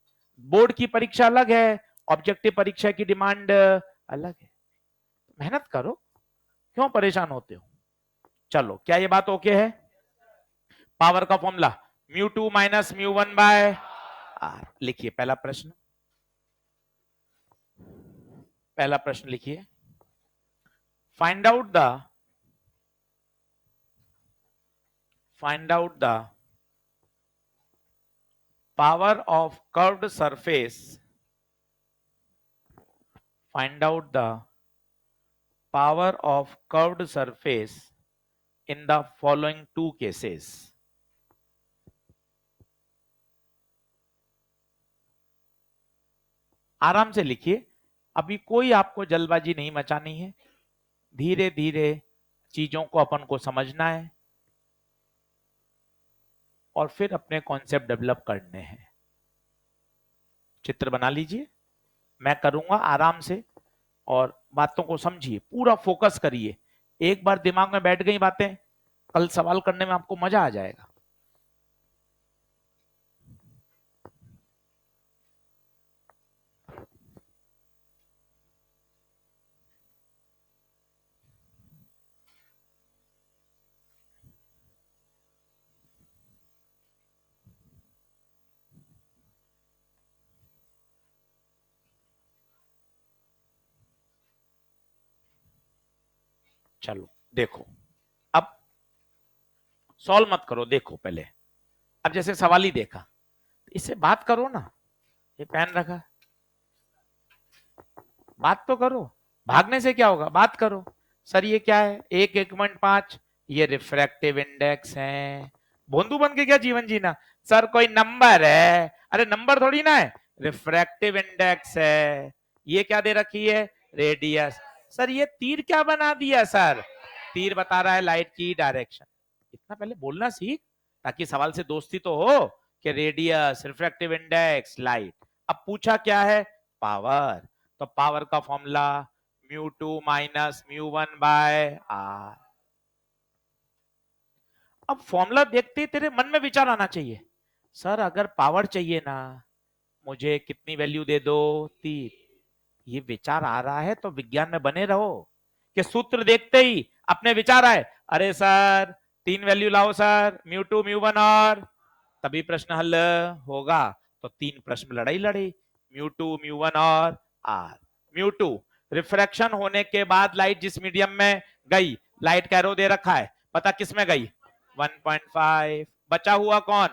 बोर्ड की परीक्षा अलग है, ऑब्जेक्टिव परीक्षा की डिमांड अलग है, मेहनत करो, क्यों परेशान होते हो। चलो, क्या ये बात ओके है। पावर का फॉर्मूला μ2 माइनस μ1/r। लिखिए पहला प्रश्न, पहला प्रश्न लिखिए, find out the power of curved surface, find out the power of curved surface in the following 2 cases. आराम से लिखिए, अभी कोई आपको जल्दबाजी नहीं मचानी है, धीरे धीरे चीजों को अपन को समझना है और फिर अपने कॉन्सेप्ट डेवलप करने हैं। चित्र बना लीजिए, मैं करूंगा आराम से, और बातों को समझिए, पूरा फोकस करिए। एक बार दिमाग में बैठ गई बातें, कल सवाल करने में आपको मजा आ जाएगा। चलो देखो, अब सॉल्व मत करो, देखो पहले। अब जैसे सवाल ही देखा, इससे बात करो ना, ये पेन रखा, बात तो करो, भागने से क्या होगा, बात करो। सर ये क्या है, 1.5, ये रिफ्रैक्टिव इंडेक्स है। भोंदू बन के क्या जीवन जीना, सर कोई नंबर है, अरे नंबर थोड़ी ना है, रिफ्रैक्टिव इंडेक्स है। ये क्या दे रखी है, रेडियस। सर ये तीर क्या बना दिया सर, तीर बता रहा है लाइट की डायरेक्शन। इतना पहले बोलना सीख, ताकि सवाल से दोस्ती तो हो, कि रेडियस, रिफ्रैक्टिव इंडेक्स, लाइट। अब पूछा क्या है, पावर। तो पावर का formula mu two minus mu one by R. अब फॉर्मूला देखते ही तेरे मन में विचार आना चाहिए, सर अगर पावर चाहिए ना, मुझे कितनी वैल्यू दे दो, 3। ये विचार आ रहा है तो विज्ञान में बने रहो, कि सूत्र देखते ही अपने विचार आए, अरे सर 3 वैल्यू लाओ sir, mu two mu one, और तभी प्रश्न हल होगा। तो 3 प्रश्न लड़ाई लड़ी, म्यू टू म्यू वन और आर। म्यू टू, रिफ्रैक्शन होने के बाद लाइट जिस मीडियम में गई, लाइट का एरो दे रखा है, पता किस में गई, 1.5। बचा हुआ कौन,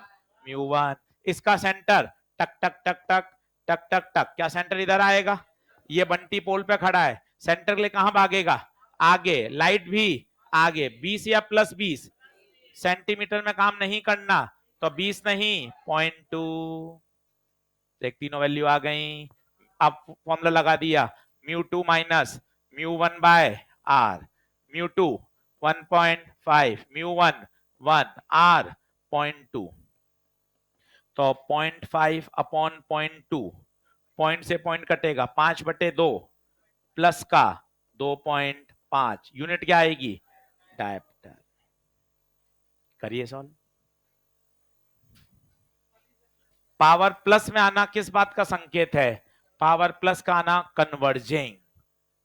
म्यू वन। इसका सेंटर टक टक टक टक टक टक टक, क्या सेंटर इधर आएगा, ये बंटी पोल पे खड़ा है, सेंटर के लिए कहां भागेगा, आगे, लाइट भी आगे, 20 या प्लस 20, सेंटीमीटर में काम नहीं करना, तो 20 नहीं, 0.2। एक तीनों वैल्यू आ गई। अब फॉर्मूला लगा दिया, mu two minus mu one by R, mu two 1.5, mu one 1, R 0.2। तो 0.5 अपॉन 0.2, पॉइंट से पॉइंट कटेगा, 5/2 प्लस का 2.5, यूनिट क्या आएगी, डायप्टर। करिए सॉल्व। पावर प्लस में आना किस बात का संकेत है, पावर प्लस का आना कन्वर्जिंग।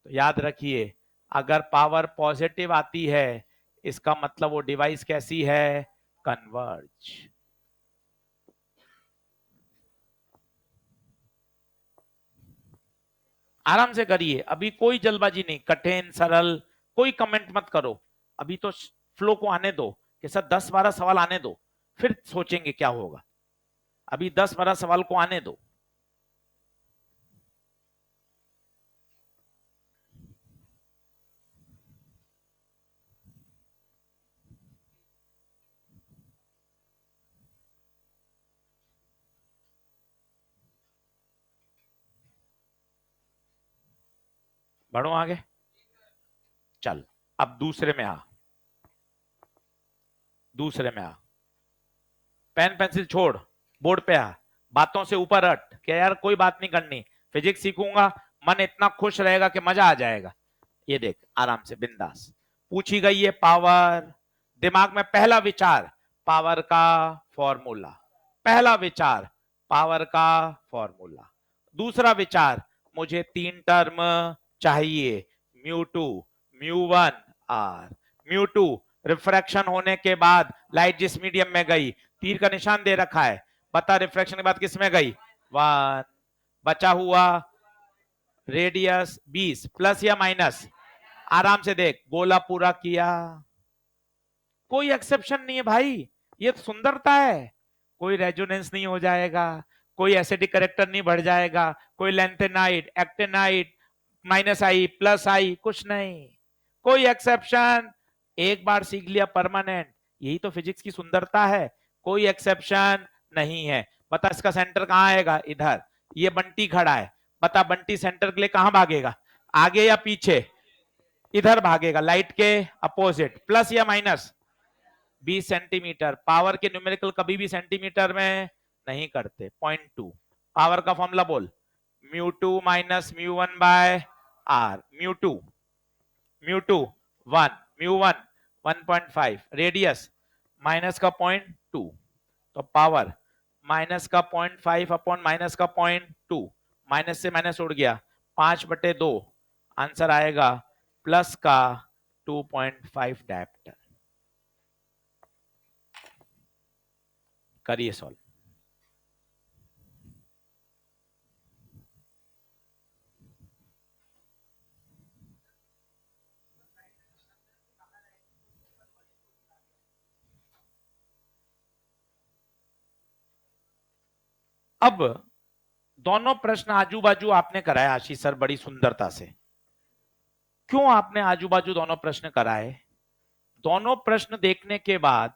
तो याद रखिए, अगर पावर पॉजिटिव आती है, इसका मतलब वो डिवाइस कैसी है, कन्वर्ज। आराम से करिए, अभी कोई जल्दबाजी नहीं, कठिन सरल कोई कमेंट मत करो, अभी तो फ्लो को आने दो, कि सर 10-12 सवाल आने दो, फिर सोचेंगे क्या होगा। अभी 10-12 सवाल को आने दो। बढ़ो आगे, चल अब दूसरे में आ, दूसरे में आ, पेन पेंसिल छोड़, बोर्ड पे आ, बातों से ऊपर हट, क्या यार कोई बात नहीं करनी, फिजिक्स सीखूंगा, मन इतना खुश रहेगा कि मजा आ जाएगा। ये देख आराम से बिंदास, पूछी गई है पावर, दिमाग में पहला विचार पावर का फॉर्मूला, पहला विचार पावर का फॉर्मूला। दूसरा विचार, मुझे 3 टर्म चाहिए, mu two mu one R. Mu two, refraction होने के बाद लाइट जिस मीडियम में गई, तीर का निशान दे रखा है, बता रिफ्रैक्शन के बाद किस में गई, 1। बचा हुआ रेडियस 20, प्लस या माइनस, आराम से देख, गोला पूरा किया, कोई एक्सेप्शन नहीं है भाई, ये तो सुंदरता है। कोई रेजोनेंस नहीं हो जाएगा, कोई एसिडिक करेक्टर नहीं बढ़ जाएगा, कोई लेंथेनाइट एक्टेनाइट माइनस आई प्लस आई कुछ नहीं, कोई एक्सेप्शन, एक बार सीख लिया परमानेंट, यही तो फिजिक्स की सुंदरता है, कोई एक्सेप्शन नहीं है। बता इसका सेंटर कहां आएगा, इधर, ये बंटी खड़ा है, बता बंटी सेंटर के लिए कहां भागेगा, आगे या पीछे, इधर भागेगा, लाइट के अपोजिट, प्लस या माइनस, 20 सेंटीमीटर। पावर के न्यूमेरिकल कभी भी सेंटीमीटर में नहीं करते, 0.2। पावर का फॉर्मूला बोल, mu two minus mu one by R, mu two 1, mu one 1.5, radius minus का 0.2, तो पावर माइनस का 0.5 अपॉन माइनस का 0.2, माइनस से माइनस उड़ गया, 5/2, आंसर आएगा प्लस का 2.5 डायप्टर। करिए सॉल्व। अब दोनों प्रश्न आजू बाजू आपने कराया आशीष सर बड़ी सुंदरता से। क्यों आपने आजू बाजू दोनों प्रश्न कराए? दोनों प्रश्न देखने के बाद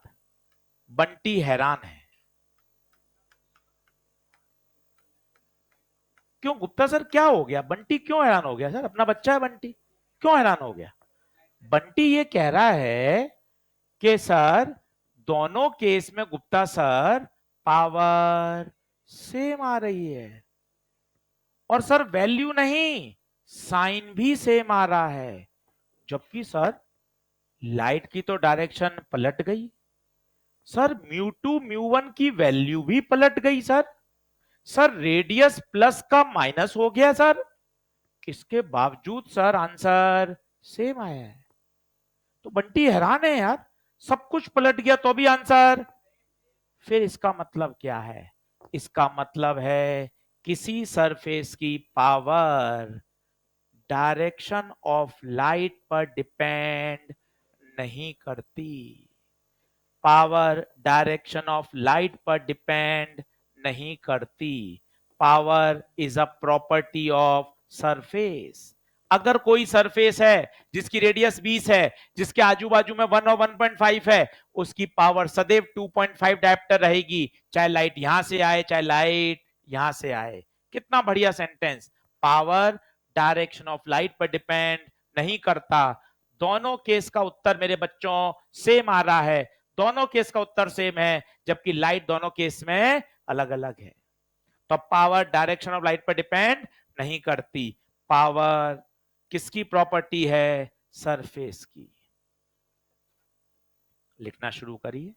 बंटी हैरान है। क्यों गुप्ता सर, क्या हो गया? बंटी क्यों हैरान हो गया सर? अपना बच्चा है बंटी, क्यों हैरान हो गया? बंटी ये कह रहा है कि सर दोनों केस में गुप्ता सर पावर सेम आ रही है, और सर वैल्यू नहीं, साइन भी सेम आ रहा है। जबकि सर लाइट की तो डायरेक्शन पलट गई sir, mu two mu one की वैल्यू भी पलट गई सर। सर रेडियस प्लस का माइनस हो गया सर, इसके बावजूद सर आंसर सेम आया है। तो बंटी हैरान है यार, सब कुछ पलट गया तो भी आंसर। फिर इसका मतलब क्या है? इसका मतलब है किसी सरफेस की पावर डायरेक्शन ऑफ लाइट पर डिपेंड नहीं करती। पावर डायरेक्शन ऑफ लाइट पर डिपेंड नहीं करती। Power is a property of surface. अगर कोई सरफेस है जिसकी रेडियस 20 है, जिसके आजू बाजू में 1 और 1.5 है, उसकी पावर सदैव 2.5 डायप्टर रहेगी, चाहे लाइट यहां से आए चाहे लाइट यहां से आए। कितना बढ़िया sentence. Power direction of light पर डिपेंड नहीं करता। दोनों केस का उत्तर मेरे बच्चों सेम आ रहा है। दोनों केस का उत्तर सेम है, जबकि लाइट दोनों केस में अलग अलग है। तो पावर डायरेक्शन ऑफ लाइट पर डिपेंड नहीं करती। पावर किसकी प्रॉपर्टी है? सरफेस की। लिखना शुरू करिए।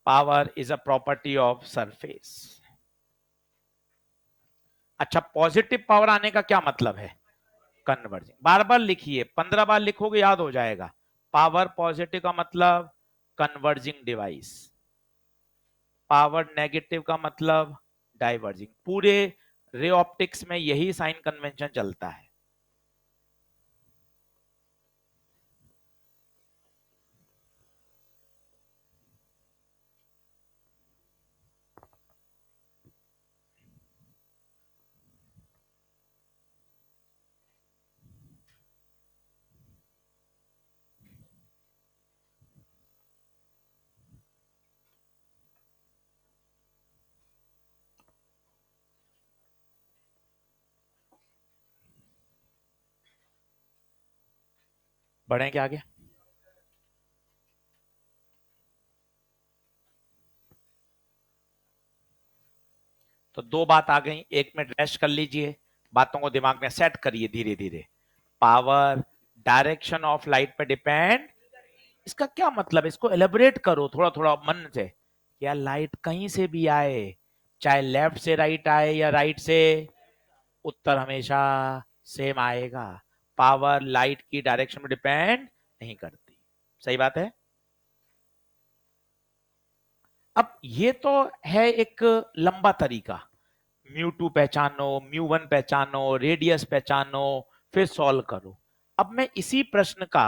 Power is a property of surface. अच्छा, पॉजिटिव पावर आने का क्या मतलब है? कन्वर्जिंग। बार बार लिखिए, 15 बार लिखोगे याद हो जाएगा। पावर पॉजिटिव का मतलब कन्वर्जिंग डिवाइस, पावर नेगेटिव का मतलब डाइवर्जिंग। पूरे रे ऑप्टिक्स में यही साइन कन्वेंशन चलता है। बढ़े क्या आगे? तो दो बात आ गई, एक मिनट रेस्ट कर लीजिए, बातों को दिमाग में सेट करिए धीरे धीरे। पावर डायरेक्शन ऑफ लाइट पे डिपेंड, इसका क्या मतलब है? इसको एलेबोरेट करो थोड़ा थोड़ा मन से। या लाइट कहीं से भी आए, चाहे लेफ्ट से राइट आए या राइट से, उत्तर हमेशा सेम आएगा। पावर लाइट की डायरेक्शन में डिपेंड नहीं करती। सही बात है। अब ये तो है एक लंबा तरीका, म्यू टू पहचानो, म्यू वन पहचानो, रेडियस पहचानो, फिर सॉल्व करो। अब मैं इसी प्रश्न का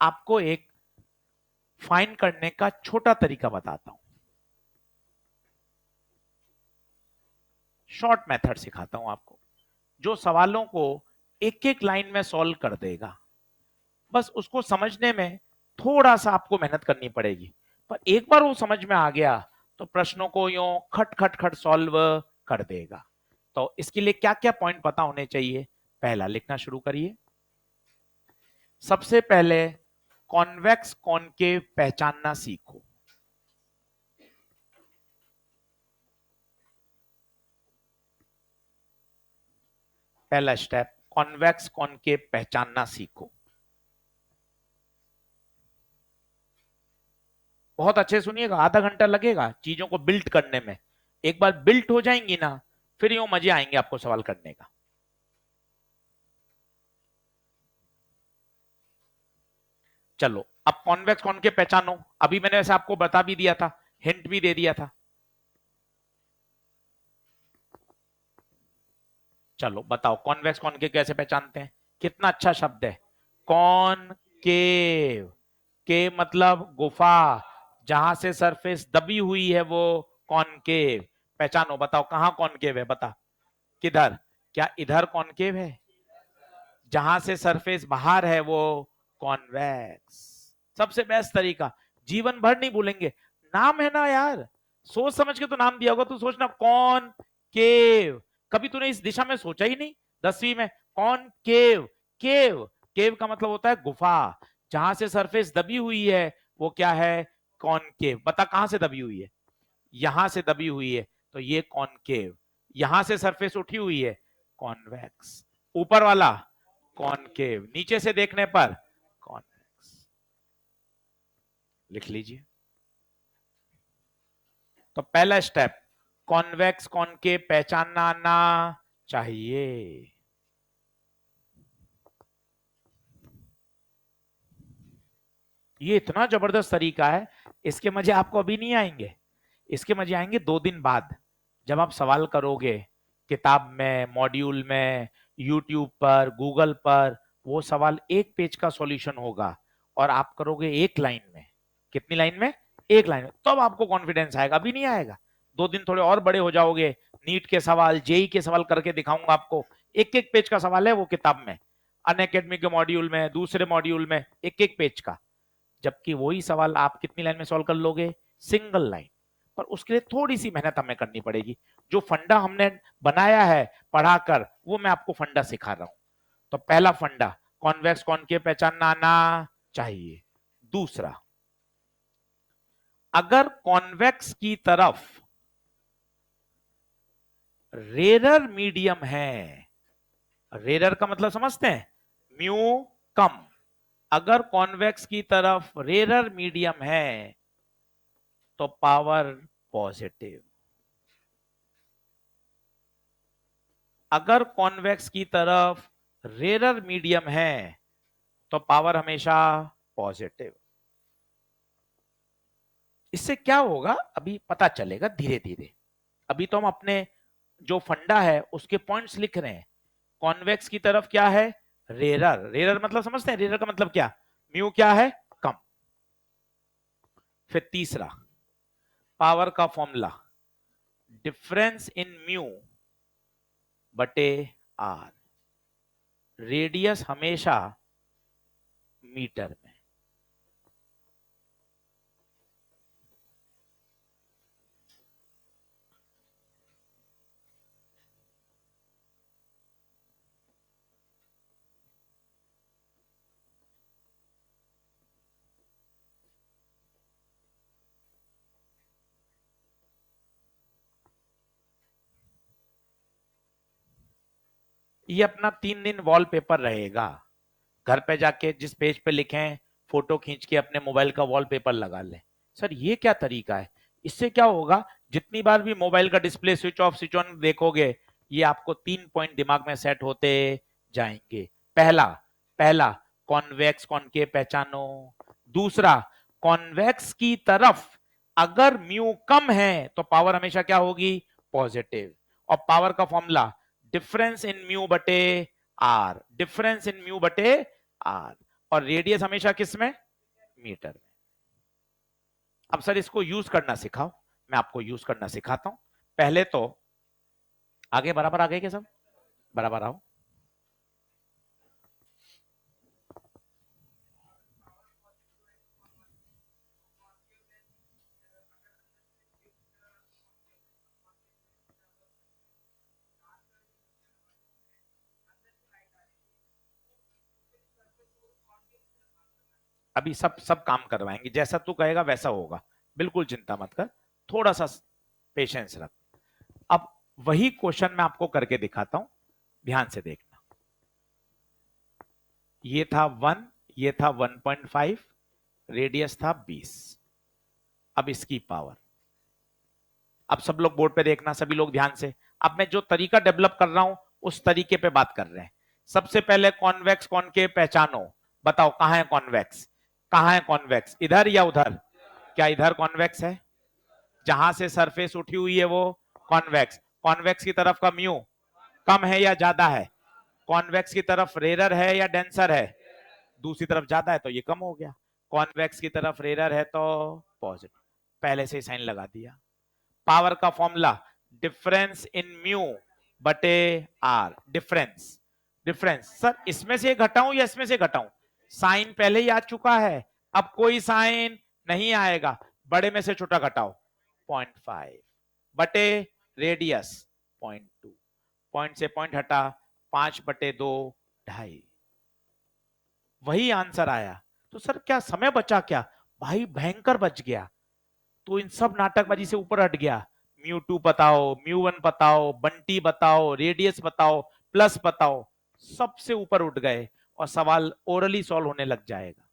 आपको एक फाइन करने का छोटा तरीका बताता हूं, शॉर्ट मेथड सिखाता हूं आपको, जो सवालों को एक एक लाइन में सॉल्व कर देगा। बस उसको समझने में थोड़ा सा आपको मेहनत करनी पड़ेगी, पर एक बार वो समझ में आ गया तो प्रश्नों को यूं खट खट खट सॉल्व कर देगा। तो इसके लिए क्या क्या पॉइंट पता होने चाहिए? पहला, लिखना शुरू करिए। सबसे पहले कॉन्वेक्स कॉनकेव पहचानना सीखो। पहला स्टेप, कॉन्वेक्स कॉनकेव पहचानना सीखो। बहुत अच्छे सुनिएगा, आधा घंटा लगेगा चीजों को बिल्ट करने में। एक बार बिल्ट हो जाएंगी ना, फिर यूं मजे आएंगे आपको सवाल करने का। चलो, अब कॉन्वेक्स कॉनकेव पहचानो। अभी मैंने वैसे आपको बता भी दिया था, हिंट भी दे दिया था। चलो बताओ, कॉन्वेक्स कॉनकेव कैसे पहचानते हैं? कितना अच्छा शब्द है, कॉनकेव। के मतलब गुफा, जहां से सरफेस दबी हुई है वो कॉनकेव। पहचानो, बताओ कहां कॉनकेव है, बता किधर। क्या इधर कॉनकेव है? जहां से सरफेस बाहर है वो कॉन्वेक्स। सबसे बेस्ट तरीका, जीवन भर नहीं भूलेंगे, नाम है ना यार, सोच समझ के तो नाम दिया होगा। तू सोचना कौन केव, कभी तूने इस दिशा में सोचा ही नहीं 10वीं में। कौन केव, केव, केव का मतलब होता है गुफा, जहां से सरफेस दबी हुई है वो क्या है, कॉनकेव। बता कहां से दबी हुई है, यहां से दबी हुई है तो ये कॉनकेव, यहां से सरफेस उठी हुई है कॉन्वेक्स, ऊपर वाला कॉनकेव, नीचे से देखने पर कॉन्वेक्स। लिख लीजिए। तो पहला स्टेप, कॉन्वेक्स कॉनकेव पहचानना आना चाहिए। ये इतना जबरदस्त तरीका है, इसके मजे आपको अभी नहीं आएंगे, इसके मजे आएंगे 2 दिन बाद, जब आप सवाल करोगे किताब में, मॉड्यूल में, यूट्यूब पर, गूगल पर। वो सवाल 1 पेज का सॉल्यूशन होगा और आप करोगे 1 लाइन में। कितनी लाइन में? 1 लाइन में। तब आपको कॉन्फिडेंस आएगा, अभी नहीं आएगा। 2 दिन थोड़े और बड़े हो जाओगे, नीट के सवाल, जेई के सवाल करके दिखाऊंगा आपको। 1 1 पेज का सवाल है वो किताब में, अन अकेडमी के मॉड्यूल में, दूसरे मॉड्यूल में, 1 1 पेज का। जबकि वही सवाल आप कितनी लाइन में सॉल्व कर लोगे? Single line. पर उसके लिए थोड़ी सी मेहनत हमें करनी पड़ेगी। जो फंडा हमने बनाया है पढ़ाकर, वो मैं आपको फंडा सिखा रहा हूं। तो पहला फंडा, कॉन्वेक्स कॉनकेव पहचानना आना चाहिए। दूसरा, अगर कॉन्वेक्स की तरफ रेरर मीडियम है, रेरर का मतलब समझते हैं, म्यू कम, अगर कॉन्वेक्स की तरफ रेरर मीडियम है तो पावर पॉजिटिव। अगर कॉन्वेक्स की तरफ रेरर मीडियम है तो पावर हमेशा पॉजिटिव। इससे क्या होगा अभी पता चलेगा धीरे धीरे। अभी तो हम अपने जो फंडा है उसके पॉइंट्स लिख रहे हैं। कॉन्वेक्स की तरफ क्या है? रेरर। रेरर मतलब समझते हैं, रेरर का मतलब क्या? म्यू क्या है? कम। फिर तीसरा, पावर का फॉर्मूला, डिफरेंस इन म्यू बटे आर। रेडियस हमेशा मीटर में। ये अपना 3 दिन वॉलपेपर रहेगा। घर पे जाके जिस पेज पे लिखें, फोटो खींच के अपने मोबाइल का वॉलपेपर लगा लें। सर ये क्या तरीका है? इससे क्या होगा, जितनी बार भी मोबाइल का display switch off switch on देखोगे, ये आपको 3 पॉइंट दिमाग में सेट होते जाएंगे। पहला, पहला कॉन्वेक्स कॉनकेव पहचानो। दूसरा, कॉन्वेक्स की तरफ अगर म्यू कम है तो पावर हमेशा क्या होगी? पॉजिटिव। और पावर का फॉर्मूला, डिफरेंस इन म्यू बटे आर। डिफरेंस इन म्यू बटे आर। और रेडियस हमेशा किस में? मीटर में। अब सर इसको यूज करना सिखाओ। मैं आपको यूज करना सिखाता हूं। पहले तो आगे बराबर आ गए क्या सब? बराबर आओ। अभी सब सब काम करवाएंगे, जैसा तू कहेगा वैसा होगा, बिल्कुल चिंता मत कर, थोड़ा सा पेशेंस रख। अब वही क्वेश्चन मैं आपको करके दिखाता हूं, ध्यान से देखना। ये था 1, ये था 1.5, रेडियस था 20। अब इसकी पावर, अब सब लोग बोर्ड पे देखना, सभी लोग ध्यान से। अब मैं जो तरीका डेवलप कर रहा हूं उस तरीके पे बात कर रहे हैं। सबसे पहले कॉन्वेक्स कॉनकेव पहचानो। बताओ कहां है कॉन्वेक्स? कहां है कॉन्वेक्स, इधर या उधर? क्या इधर कॉन्वेक्स है? जहां से सरफेस उठी हुई है वो कॉन्वेक्स। कॉन्वेक्स की तरफ का म्यू कम है या ज्यादा है? कॉन्वेक्स की तरफ रेरर है या डेंसर है? दूसरी तरफ ज्यादा है तो ये कम हो गया। कॉन्वेक्स की तरफ रेरर है तो पॉजिटिव, पहले से ही साइन लगा दिया। पावर का फॉर्मूला डिफरेंस इन म्यू बटे आर, डिफरेंस, डिफरेंस सर इसमें से घटाऊं या इसमें से घटाऊं? साइन पहले ही आ चुका है, अब कोई साइन नहीं आएगा, बड़े में से छोटा घटाओ, 0.5 बटे रेडियस 0.2, पॉइंट से पॉइंट हटा, 5 बटे 2 2.5, वही आंसर आया। तो सर क्या समय बचा क्या? भाई भयंकर बच गया। तो इन सब नाटकबाजी से ऊपर हट गया, म्यू टू बताओ, म्यू वन बताओ, बंटी बताओ, रेडियस बताओ, प्लस बताओ, सबसे ऊपर उठ गए और सवाल ओरली सॉल्व होने लग जाएगा।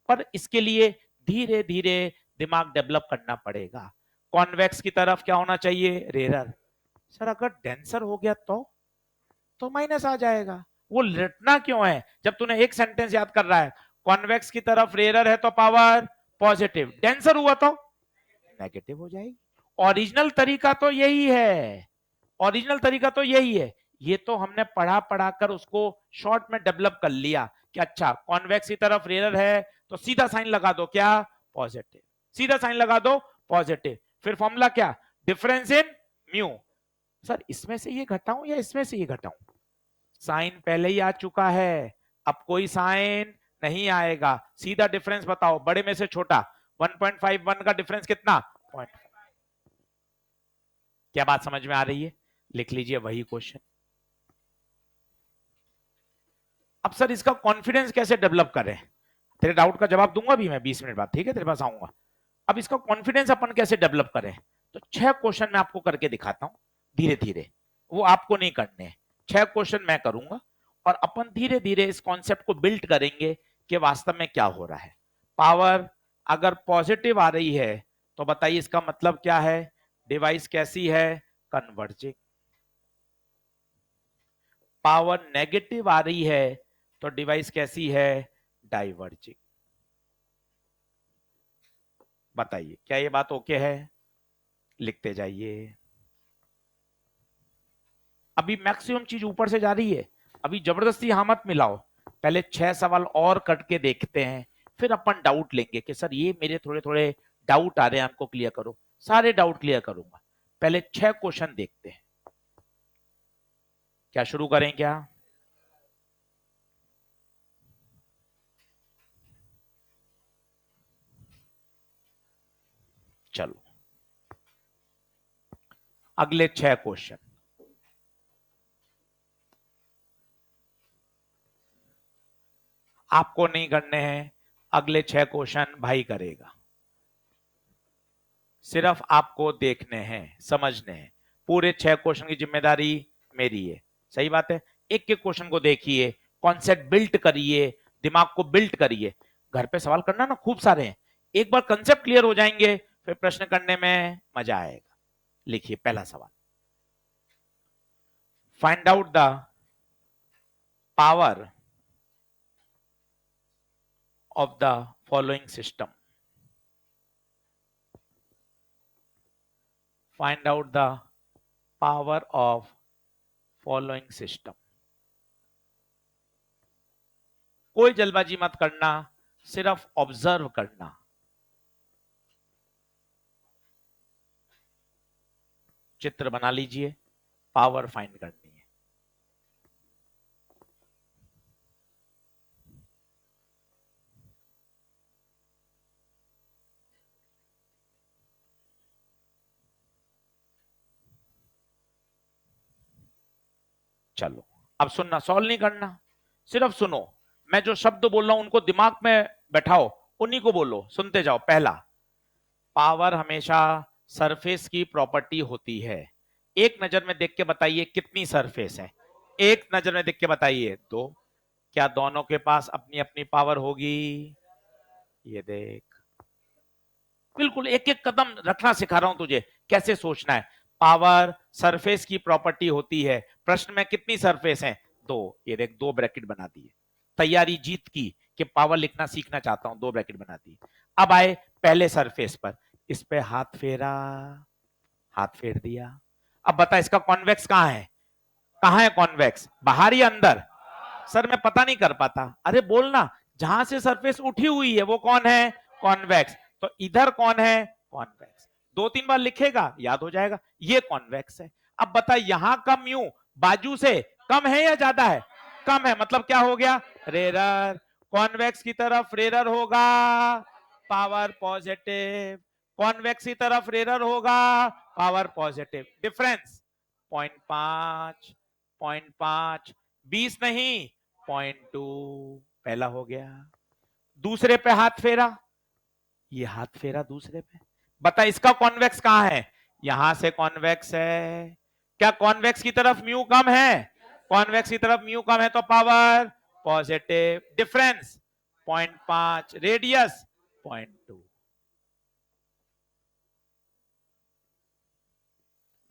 पर इसके लिए धीरे धीरे दिमाग डेवलप करना पड़ेगा। कॉन्वेक्स की तरफ क्या होना चाहिए? रेरर। सर अगर डेंसर हो गया तो माइनस आ जाएगा। वो रटना क्यों है जब तूने एक सेंटेंस याद कर रहा है, कॉन्वेक्स की तरफ रेरर है तो पावर पॉजिटिव, डेंसर हुआ तो नेगेटिव हो जाएगी। ओरिजिनल तरीका तो यही है, ओरिजिनल तरीका तो यही है। ये तो हमने पढ़ा पढ़ा कर उसको शॉर्ट में डेवलप कर लिया कि अच्छा कॉन्वेक्स की तरफ रेरर है तो सीधा साइन लगा दो, क्या? पॉजिटिव, सीधा साइन लगा दो पॉजिटिव। फिर फॉर्मूला क्या? Difference in mu. सर इसमें से ये घटाऊं या इसमें से ये घटाऊं? साइन पहले ही आ चुका है, अब कोई साइन नहीं आएगा, सीधा डिफरेंस बताओ, बड़े में से छोटा। 1.51 का डिफरेंस कितना? 0.5। क्या बात समझ में आ रही है? लिख लीजिए वही क्वेश्चन। अब सर इसका कॉन्फिडेंस कैसे डेवलप करें? तेरे डाउट का जवाब दूंगा भी मैं 20 मिनट बाद, ठीक है? तेरे पास आऊंगा। अब इसका कॉन्फिडेंस अपन कैसे डेवलप करें? तो 6 क्वेश्चन मैं आपको करके दिखाता हूं धीरे धीरे, वो आपको नहीं करने हैं, 6 क्वेश्चन मैं करूंगा और अपन धीरे धीरे इस कॉन्सेप्ट को बिल्ड करेंगे कि वास्तव में क्या हो रहा है। पावर अगर पॉजिटिव आ रही है तो बताइए इसका मतलब क्या है? डिवाइस कैसी है? कन्वर्जिंग। पावर नेगेटिव आ रही है तो डिवाइस कैसी है? डाइवर्जिंग। बताइए क्या ये बात ओके है? लिखते जाइए। अभी मैक्सिमम चीज ऊपर से जा रही है, अभी जबरदस्ती यहां मत मिलाओ, पहले 6 सवाल और कट के देखते हैं, फिर अपन डाउट लेंगे कि सर ये मेरे थोड़े थोड़े डाउट आ रहे हैं, हमको क्लियर करो। सारे डाउट क्लियर करूंगा, पहले 6 क्वेश्चन देखते हैं। क्या शुरू करें क्या? चलो अगले 6 क्वेश्चन आपको नहीं करने हैं, अगले 6 क्वेश्चन भाई करेगा। सिर्फ आपको देखने हैं, समझने हैं, पूरे 6 क्वेश्चन की जिम्मेदारी मेरी है। सही बात है? एक एक क्वेश्चन को देखिए, कॉन्सेप्ट बिल्ड करिए, दिमाग को बिल्ड करिए। घर पे सवाल करना ना खूब सारे हैं, एक बार कंसेप्ट क्लियर हो जाएंगे फिर प्रश्न करने में मजा आएगा। लिखिए पहला सवाल, find out the power of the following system. Find out the power of following system. कोई जल्दबाजी मत करना, सिर्फ ऑब्जर्व करना। चित्र बना लीजिए, पावर फाइंड करनी है। चलो अब सुनना, सॉल्व नहीं करना, सिर्फ सुनो। मैं जो शब्द बोल रहा हूं उनको दिमाग में बैठाओ, उन्हीं को बोलो, सुनते जाओ। पहला, पावर हमेशा सरफेस की प्रॉपर्टी होती है। एक नजर में देख के बताइए कितनी सरफेस है? एक नजर में देख के बताइए। दो। क्या दोनों के पास अपनी अपनी पावर होगी? ये देख, बिल्कुल एक एक कदम रखना सिखा रहा हूं तुझे, कैसे सोचना है। पावर सरफेस की प्रॉपर्टी होती है। प्रश्न में कितनी सरफेस है? दो। ये देख, दो ब्रैकेट बना दिए। तैयारी जीत की कि पावर लिखना सीखना चाहता हूं, दो ब्रैकेट बना दी। अब आए पहले सरफेस पर, इस पे हाथ फेरा, हाथ फेर दिया। अब बता इसका कॉन्वेक्स कहां है? कहां है कॉन्वेक्स, बाहर या अंदर? सर मैं पता नहीं कर पाता। अरे बोलना, जहां से सरफेस उठी हुई है वो कौन है, कॉन्वेक्स। तो इधर कौन है, कॉन्वेक्स। 2-3 बार लिखेगा, याद हो जाएगा, ये कॉन्वेक्स है। अब बता, यहां का म्यू बाजू से कम है या ज्यादा है, कम है, मतलब क्या हो गया, रेरर। कॉन्वेक्स की तरफ रेरर होगा, पावर पॉजिटिव। कॉन्वेक्स की तरफ रेरर होगा, पावर पॉजिटिव। डिफरेंस 0.5, 0.5, 20 नहीं, 0.2। पहला हो गया। दूसरे पे हाथ फेरा, ये हाथ फेरा दूसरे पे। बता इसका कॉन्वेक्स कहां है, यहां से कॉन्वेक्स है। क्या कॉन्वेक्स की तरफ म्यू कम है, कॉन्वेक्स की तरफ म्यू कम है तो power positive. Difference 0.5, radius 0.2।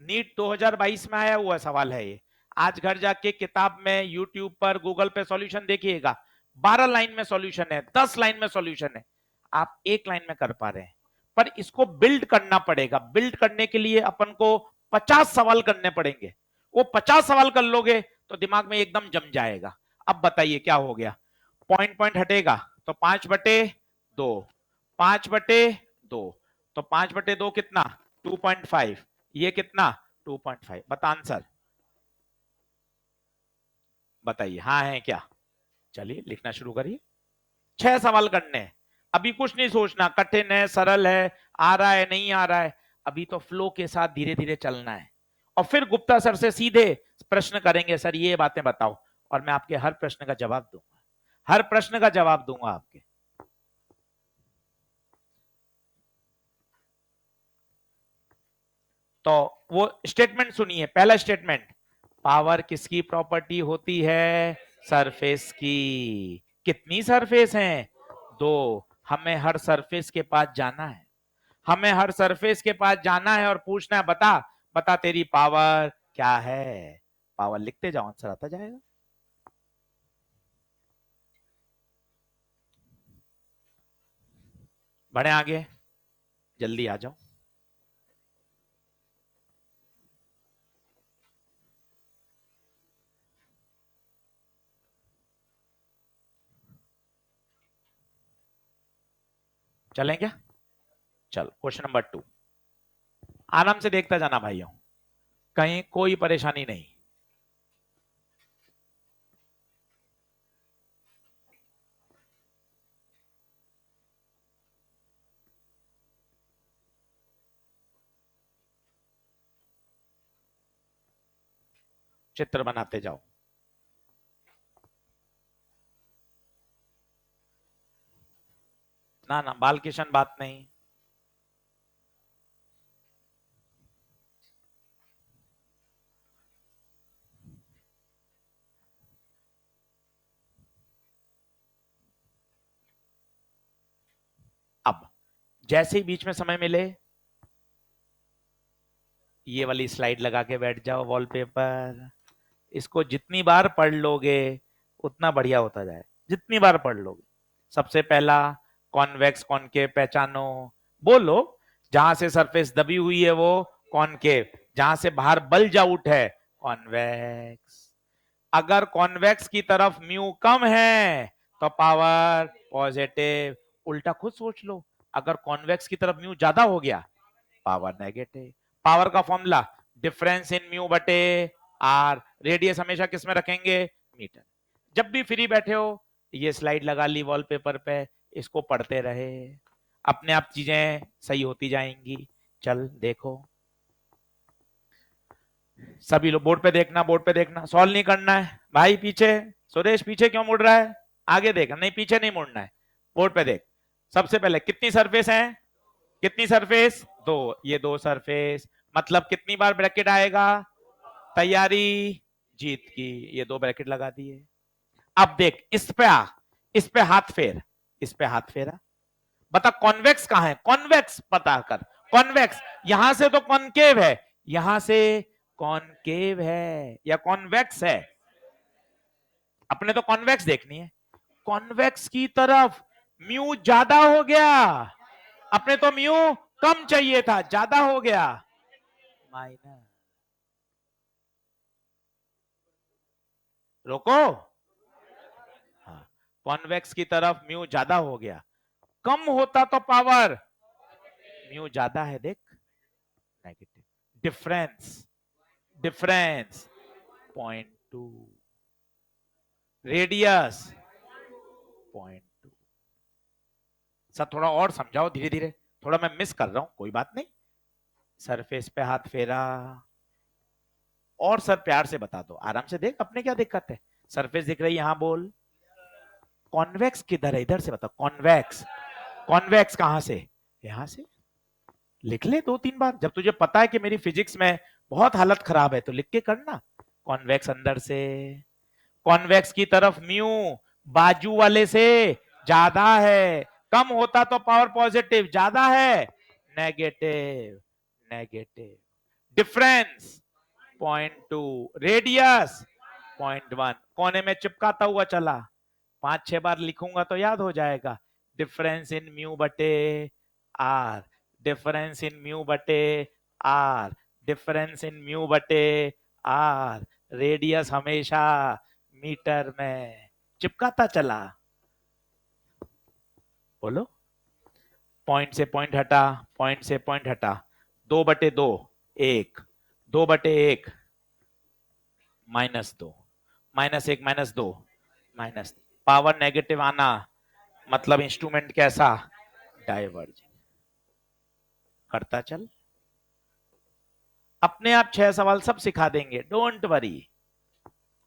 NEET 2022 में आया हुआ सवाल है ये। आज घर जाके किताब में, यूट्यूब पर, गूगल पे सॉल्यूशन देखिएगा। 12 लाइन में सॉल्यूशन है, 10 लाइन में सॉल्यूशन है। आप एक लाइन में कर पा रहे हैं, पर इसको बिल्ड करना पड़ेगा। बिल्ड करने के लिए अपन को 50 सवाल करने पड़ेंगे। वो 50 सवाल कर लोगे तो दिमाग में एकदम जम जाएगा। अब बताइए क्या हो गया, पॉइंट पॉइंट हटेगा तो 5/2, 5/2, तो 5/2 कितना, 2.5, ये कितना, 2.5। बता आंसर, बताइए हाँ है क्या। चलिए लिखना शुरू करिए। 6 सवाल करने हैं। अभी कुछ नहीं सोचना, कठिन है, सरल है, आ रहा है, नहीं आ रहा है। अभी तो फ्लो के साथ धीरे धीरे चलना है। और फिर गुप्ता सर से सीधे प्रश्न करेंगे, सर ये बातें बताओ, और मैं आपके हर प्रश्न का जवाब दूंगा, हर प्रश्न का जवाब दूंगा आपके। तो वो स्टेटमेंट सुनिए। पहला स्टेटमेंट, पावर किसकी प्रॉपर्टी होती है, सरफेस की। कितनी सरफेस हैं, 2। हमें हर सरफेस के पास जाना है, हमें हर सरफेस के पास जाना है और पूछना है, बता बता तेरी पावर क्या है। पावर लिखते जाओ, आंसर आता जाएगा। बढ़े आगे, जल्दी आ जाओ। चलें क्या, चल क्वेश्चन नंबर 2। आराम से देखता जाना भाइयों, कहीं कोई परेशानी नहीं। चित्र बनाते जाओ। ना ना बाल किशन बात नहीं। अब जैसे ही बीच में समय मिले, ये वाली स्लाइड लगा के बैठ जाओ, वॉलपेपर। इसको जितनी बार पढ़ लोगे उतना बढ़िया होता जाए, जितनी बार पढ़ लोगे। सबसे पहला, कॉन्वेक्स कॉनकेव पहचानो। बोलो, जहां से सरफेस दबी हुई है वो कॉनकेव, जहां से बाहर बल्ज आउट है कॉन्वेक्स। अगर कॉन्वेक्स की तरफ म्यू कम है तो पावर पॉजिटिव। उल्टा खुद सोच लो, अगर कॉन्वेक्स की तरफ म्यू ज्यादा हो गया, पावर नेगेटिव। पावर का फॉर्मूला, डिफरेंस इन म्यू बटे आर। रेडियस हमेशा किस में रखेंगे, मीटर। जब भी फ्री बैठे हो, ये स्लाइड लगा ली वॉलपेपर पे, इसको पढ़ते रहे, अपने आप चीजें सही होती जाएंगी। चल देखो, सभी लोग बोर्ड पे देखना, बोर्ड पे देखना, सॉल्व नहीं करना है भाई। पीछे सुरेश, पीछे क्यों मुड़ रहा है, आगे देख, नहीं पीछे नहीं मुड़ना है, बोर्ड पे देख। सबसे पहले कितनी सरफेस है, कितनी सरफेस, 2। ये 2 सरफेस, मतलब कितनी बार ब्रैकेट आएगा, तैयारी जीत की, ये 2 ब्रैकेट लगा दिए। अब देख इस पे आ, इस पे हाथ फेर, इस पे हाथ फेरा। बता कॉन्वेक्स कहां है, कॉन्वेक्स पता कर। कॉन्वेक्स यहां से तो कॉनकेव है, यहां से कॉनकेव है या कॉन्वेक्स है, अपने तो कॉन्वेक्स देखनी है। कॉन्वेक्स की तरफ म्यू ज्यादा हो गया, अपने तो म्यू कम चाहिए था, ज्यादा हो गया, माइनस। रोको, हाँ, कॉन्वेक्स की तरफ म्यू ज्यादा हो गया, कम होता तो पावर, म्यू ज्यादा है देख, negative, difference, difference 0.2, radius 0.2। Sir थोड़ा और समझाओ धीरे धीरे, थोड़ा मैं मिस कर रहा हूं, कोई बात नहीं। सरफेस पे हाथ फेरा, और सर प्यार से बता दो, आराम से देख, अपने क्या दिक्कत है। सरफेस दिख रही है, यहां बोल। कॉन्वेक्स किधर है, इधर से बता, कॉन्वेक्स, कॉन्वेक्स कहां से, यहां से। लिख ले 2-3 बार, जब तुझे पता है कि मेरी फिजिक्स में बहुत हालत खराब है तो लिख के करना। कॉन्वेक्स अंदर से, कॉन्वेक्स की तरफ म्यू बाजू वाले से ज्यादा है, कम होता तो पावर पॉजिटिव, ज्यादा है नेगेटिव, नेगेटिव, डिफरेंस 0.2, रेडियस 0.1, कोने में चिपकाता हुआ चला, 5-6 बार लिखूंगा तो याद हो जाएगा। डिफरेंस इन म्यू बटे आर, डिफरेंस इन म्यू बटे आर, डिफरेंस इन म्यू बटे आर, रेडियस हमेशा मीटर में, चिपकाता चला। बोलो, पॉइंट से पॉइंट हटा, पॉइंट से पॉइंट हटा, 2/2 1, 2/1 -2, -1 -2 माइनस, पावर नेगेटिव आना मतलब इंस्ट्रूमेंट कैसा, डाइवर्ज, करता चल। अपने आप 6 सवाल सब सिखा देंगे, डोंट वरी।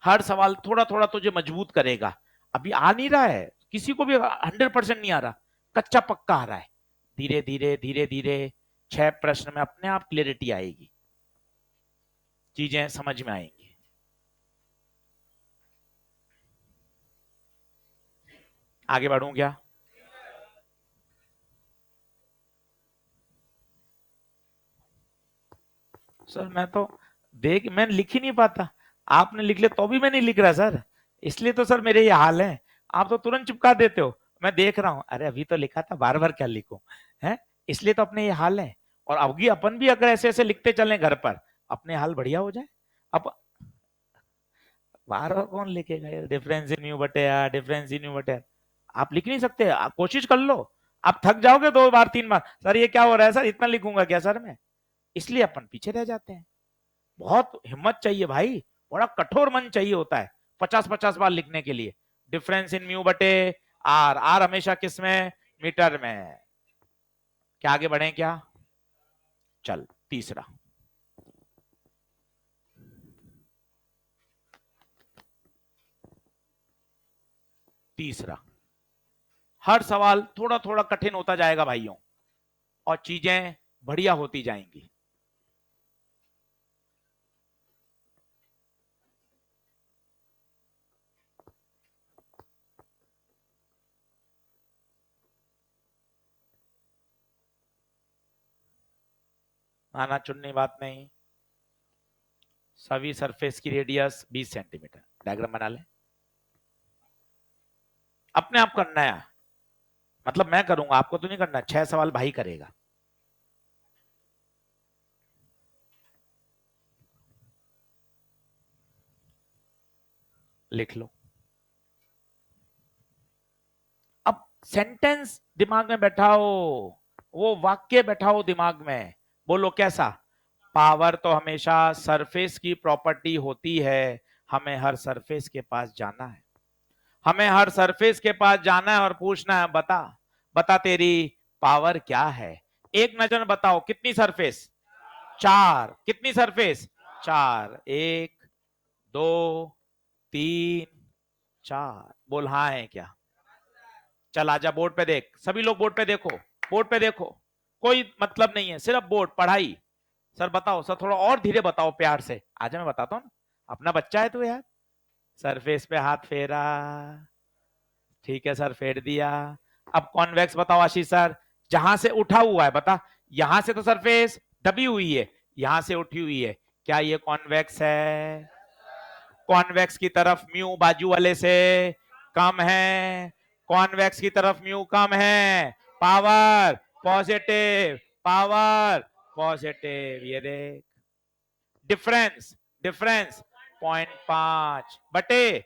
हर सवाल थोड़ा थोड़ा तुझे मजबूत करेगा। अभी आ नहीं रहा है, किसी को भी 100% नहीं आ रहा, कच्चा पक्का आ रहा है। धीरे धीरे धीरे धीरे 6 प्रश्न में अपने आप क्लियरिटी आएगी, चीजें समझ में आएंगी। आगे बढ़ूं क्या? सर मैं लिख ही नहीं पाता, आपने लिख लिया तो भी मैं नहीं लिख रहा सर, इसलिए तो सर मेरे ये हाल है। आप तो तुरंत चिपका देते हो, मैं देख रहा हूं, अरे अभी तो लिखा था, बार बार क्या लिखूं, है, इसलिए तो अपने ये हाल है। और अभी अपन भी अगर ऐसे ऐसे लिखते चले घर पर, अपने हाल बढ़िया हो जाए। अब बार बार कौन लिखेगा, डिफरेंस इन यू बटे आर, डिफरेंस इन यू बटे आर, आप लिख नहीं सकते, आप कोशिश कर लो। आप थक जाओगे 2 बार 3 बार, सर ये क्या हो रहा है सर, इतना लिखूंगा क्या सर मैं, इसलिए अपन पीछे रह जाते हैं। बहुत हिम्मत चाहिए भाई, बड़ा कठोर मन चाहिए होता है 50-50 बार लिखने के लिए। डिफरेंस इन म्यू बटे आर, आर हमेशा किस में, मीटर में। क्या आगे बढ़े क्या? चल तीसरा, तीसरा, हर सवाल थोड़ा थोड़ा कठिन होता जाएगा भाइयों, और चीजें बढ़िया होती जाएंगी। आना चुननी बात नहीं, सभी सरफेस की रेडियस 20 सेंटीमीटर, डायग्राम बना ले। अपने आप करना है, मतलब मैं करूंगा, आपको तो नहीं करना, 6 सवाल भाई करेगा। लिख लो। अब सेंटेंस दिमाग में बैठाओ, वो वाक्य बैठाओ दिमाग में, बोलो कैसा। पावर तो हमेशा सरफेस की प्रॉपर्टी होती है, हमें हर सरफेस के पास जाना है, हमें हर सरफेस के पास जाना है और पूछना है, बता बता तेरी पावर क्या है। एक नजर में बताओ कितनी सरफेस, 4, कितनी सरफेस, 4, 1 2 3 4, बोल हाँ है क्या। चल आजा बोर्ड पे देख, सभी लोग बोर्ड पे देखो, बोर्ड पे देखो, कोई मतलब नहीं है, सिर्फ बोर्ड पढ़ाई। सर बताओ सर, थोड़ा और धीरे बताओ प्यार से, आजा मैं बताता हूँ ना, अपना बच्चा है तू यार। सरफेस पे हाथ फेरा, ठीक है सर फेर दिया। अब कॉन्वेक्स बताओ आशीष सर, जहां से उठा हुआ है बता, यहां से तो सरफेस दबी हुई है, यहां से उठी हुई है, क्या ये कॉन्वेक्स है? कॉन्वेक्स की तरफ म्यू बाजू वाले से कम है, कॉन्वेक्स की तरफ म्यू कम है, पावर पॉजिटिव, पावर पॉजिटिव, ये देख, डिफरेंस, डिफरेंस 0.5 बटे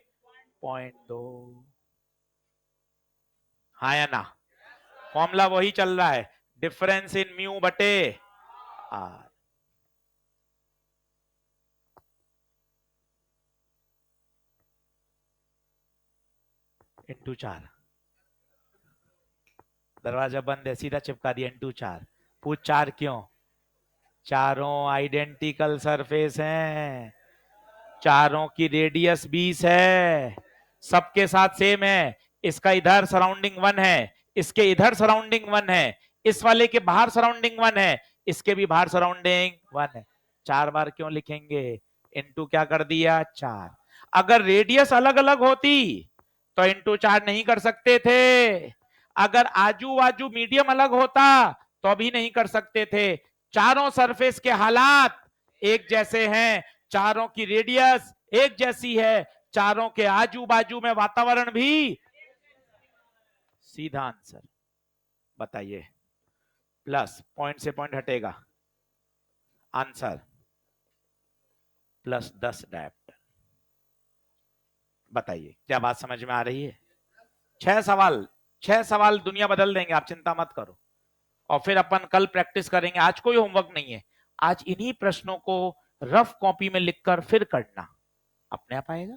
0.2, हाँ या ना? फॉर्मूला वही चल रहा है, डिफरेंस इन म्यू बटे आर। इंटू 4, दरवाजा बंद है, सीधा चिपका दिया, इंटू 4। पूछ 4 क्यों? चारों आइडेंटिकल सरफेस हैं, चारों की रेडियस 20 है, सबके साथ सेम है। इसका इधर सराउंडिंग 1 है, इसके इधर सराउंडिंग 1 है, इस वाले के बाहर सराउंडिंग 1 है, इसके भी बाहर सराउंडिंग 1 है। 4 बार क्यों लिखेंगे? इनटू क्या कर दिया? 4। अगर रेडियस अलग अलग होती तो इनटू 4 नहीं कर सकते थे। अगर आजू बाजू मीडियम अलग होता तो भी नहीं कर सकते थे। चारों सरफेस के हालात एक जैसे हैं, चारों की रेडियस एक जैसी है, चारों के आजू बाजू में वातावरण भी। सीधा आंसर बताइए। प्लस पॉइंट से पॉइंट हटेगा, आंसर +10 डायप्टर। बताइए क्या बात समझ में आ रही है? 6 सवाल, 6 सवाल दुनिया बदल देंगे, आप चिंता मत करो। और फिर अपन कल प्रैक्टिस करेंगे, आज कोई होमवर्क नहीं है। आज इन्हीं प्रश्नों को रफ कॉपी में लिखकर फिर करना, अपने आप आएगा।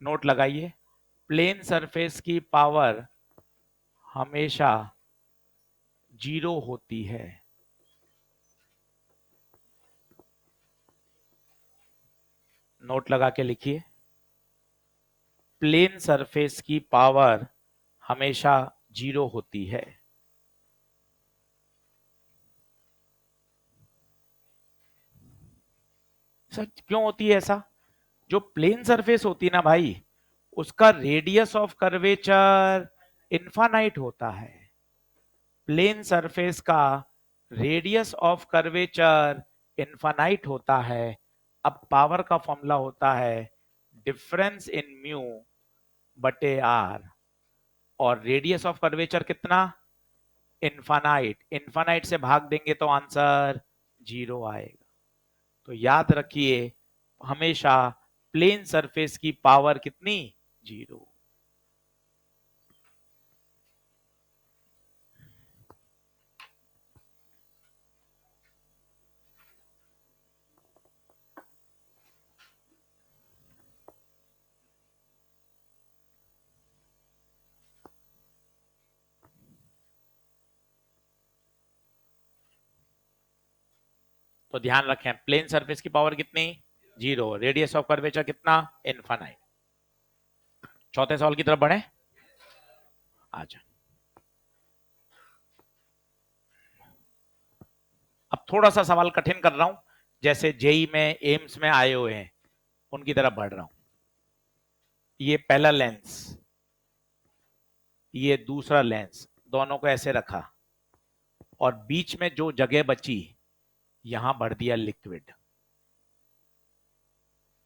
नोट लगाइए, प्लेन सरफेस की पावर हमेशा 0 होती है। नोट लगा के लिखिए, प्लेन सरफेस की पावर हमेशा 0 होती है। सर क्यों होती है ऐसा? जो प्लेन सरफेस होती है ना भाई, उसका रेडियस ऑफ कर्वेचर इनफाइनाइट होता है। प्लेन सरफेस का रेडियस ऑफ कर्वेचर इनफाइनाइट होता है। अब पावर का फॉर्मूला होता है डिफरेंस इन म्यू बटे आर, और रेडियस ऑफ कर्वेचर कितना? इनफाइनाइट। इनफाइनाइट से भाग देंगे तो आंसर 0 आएगा। तो याद रखिए, हमेशा प्लेन सरफेस की पावर कितनी? 0। तो ध्यान रखें, प्लेन सरफेस की पावर कितनी? 0। रेडियस ऑफ कर्वेचर कितना? इनफाइनाइट। चौथे सवाल की तरफ बढ़े, आजा। अब थोड़ा सा सवाल कठिन कर रहा हूं, जैसे जेई में, एम्स में आए हुए हैं, उनकी तरफ बढ़ रहा हूं। ये पहला लेंस, ये दूसरा लेंस, दोनों को ऐसे रखा और बीच में जो जगह बची यहां भर दिया लिक्विड।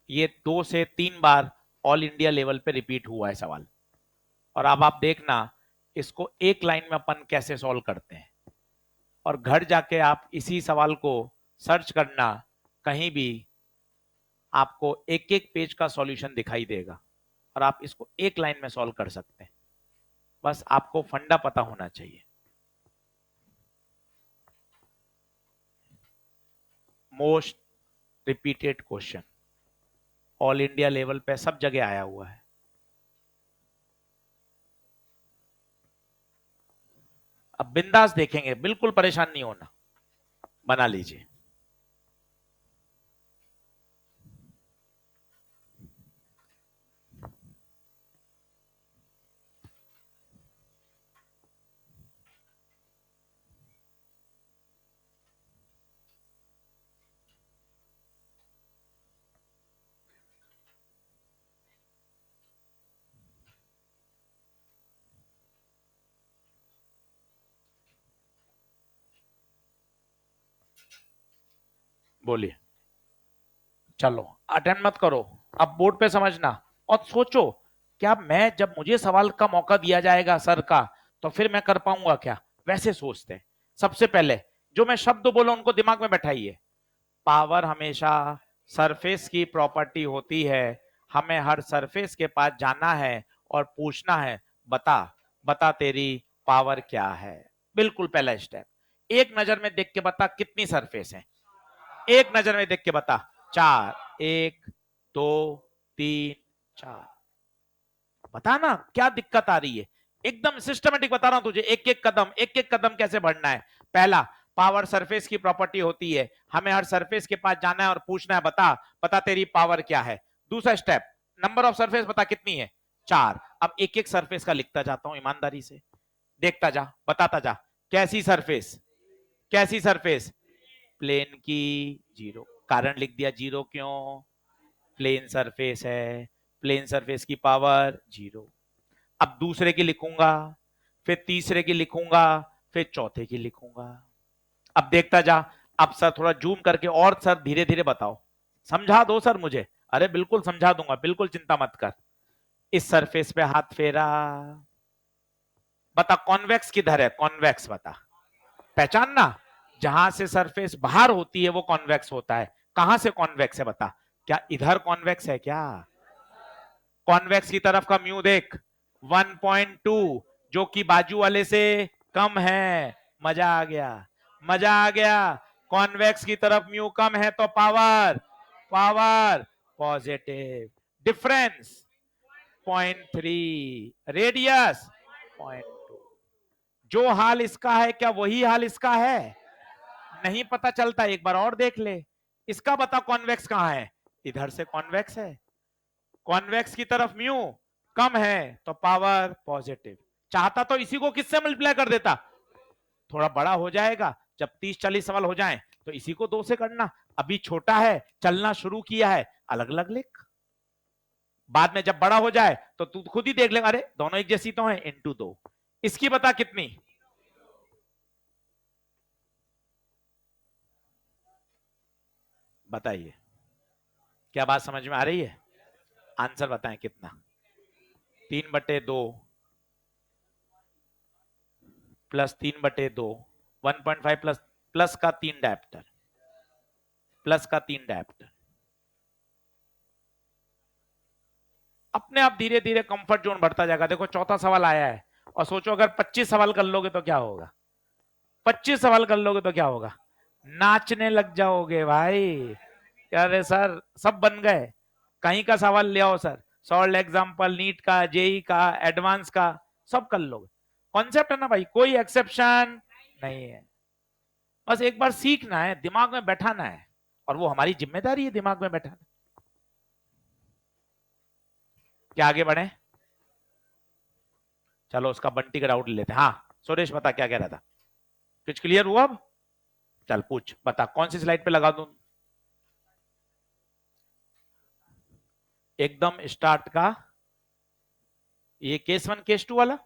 ये 2 से 3 बार ऑल इंडिया लेवल पे रिपीट हुआ है सवाल। और अब आप देखना इसको एक लाइन में अपन कैसे सॉल्व करते हैं, और घर जाके आप इसी सवाल को सर्च करना, कहीं भी आपको एक एक पेज का सॉल्यूशन दिखाई देगा और आप इसको एक लाइन में सॉल्व कर सकते हैं। बस आपको फंडा पता होना चाहिए। Most repeated question, all India level पे सब जगह आया हुआ है। अब बिंदास देखेंगे, बिल्कुल परेशान नहीं होना, बना लीजिए। बोलिए। चलो अटेम्प्ट मत करो, अब बोर्ड पे समझना और सोचो, क्या मैं, जब मुझे सवाल का मौका दिया जाएगा सर का, तो फिर मैं कर पाऊंगा क्या? वैसे सोचते हैं। सबसे पहले जो मैं शब्द बोला उनको दिमाग में बैठाइए। पावर हमेशा सरफेस की प्रॉपर्टी होती है, हमें हर सरफेस के पास जाना है और पूछना है बता बता तेरी पावर क्या है। बिल्कुल पहला स्टेप, एक नजर में देख के बता कितनी सरफेस है, एक नजर में देख के बता। चार, एक, दो, तीन, चार। बता ना क्या दिक्कत आ रही है, एकदम सिस्टमेटिक बता रहा हूं तुझे, एक एक कदम कैसे बढ़ना है। पहला, पावर सरफेस की प्रॉपर्टी होती है, हमें हर सरफेस के पास जाना है और पूछना है बता बता तेरी पावर क्या है। दूसरा स्टेप, नंबर ऑफ सरफेस बता कितनी है, चार। अब एक एक सरफेस का लिखता जाता हूं ईमानदारी से, देखता जा बताता जा। कैसी सरफेस, कैसी सरफेस, प्लेन की, जीरो। कारण लिख दिया जीरो, क्यों, प्लेन सरफेस है, प्लेन सरफेस की पावर जीरो। अब दूसरे की लिखूंगा, फिर तीसरे की लिखूंगा, फिर चौथे की लिखूंगा। अब देखता जा। अब सर थोड़ा जूम करके और सर धीरे धीरे बताओ, समझा दो सर मुझे। अरे बिल्कुल समझा दूंगा, बिल्कुल चिंता मत कर। इस सरफेस पे हाथ फेरा, बता कॉन्वेक्स किधर है, कॉन्वेक्स बता, पहचानना। जहां से सरफेस बाहर होती है वो कॉन्वेक्स होता है। कहां से कॉन्वेक्स है बता, क्या इधर कॉन्वेक्स है क्या, कॉन्वेक्स की तरफ का म्यू देख 1.2, जो कि बाजू वाले से कम है। मजा आ गया, मजा आ गया। कॉन्वेक्स की तरफ म्यू कम है तो power, power positive. Difference 0.3, radius 0.2। जो हाल इसका है क्या वही हाल इसका है, नहीं पता चलता, एक बार और देख ले। इसका बता कॉन्वेक्स कहां है, इधर से कॉन्वेक्स है, कॉन्वेक्स की तरफ म्यू कम है तो पावर पॉजिटिव। चाहता तो इसी को किससे मल्टीप्लाई कर देता, थोड़ा बड़ा हो जाएगा, जब 30-40 सवाल हो जाएं तो इसी को 2 से करना। अभी छोटा है, चलना शुरू किया है, अलग अलग लिख। बाद में जब बड़ा हो जाए तो तू खुद ही देख ले, अरे दोनों एक जैसी तो है, इनटू 2। इसकी बता कितनी, बताइए, क्या बात समझ में आ रही है, आंसर बताएं कितना। 3/2 प्लस 3/2, 1.5 प्लस, प्लस का 3 डायप्टर, प्लस का 3 डायप्टर। अपने आप धीरे धीरे कंफर्ट जोन बढ़ता जाएगा। देखो चौथा सवाल आया है, और सोचो अगर 25 सवाल कर लोगे तो क्या होगा, 25 सवाल कर लोगे तो क्या होगा, नाचने लग जाओगे भाई। अरे सर सब बन गए, कहीं का सवाल ले आओ सर, सॉल्व एग्जाम्पल, नीट का, जेई का, एडवांस का, सब कर लोगे। कॉन्सेप्ट है ना भाई, कोई एक्सेप्शन नहीं है। बस एक बार सीखना है, दिमाग में बैठाना है, और वो हमारी जिम्मेदारी है दिमाग में बैठाना। क्या आगे बढ़े, चलो उसका बंटी का डाउट लेते हैं। हाँ सुरेश बता क्या कह रहा था, कुछ क्लियर हुआ अब, चल पूछ बता कौन सी स्लाइड पे लगा दूं। एकदम स्टार्ट का, ये केस 1 केस 2 वाला,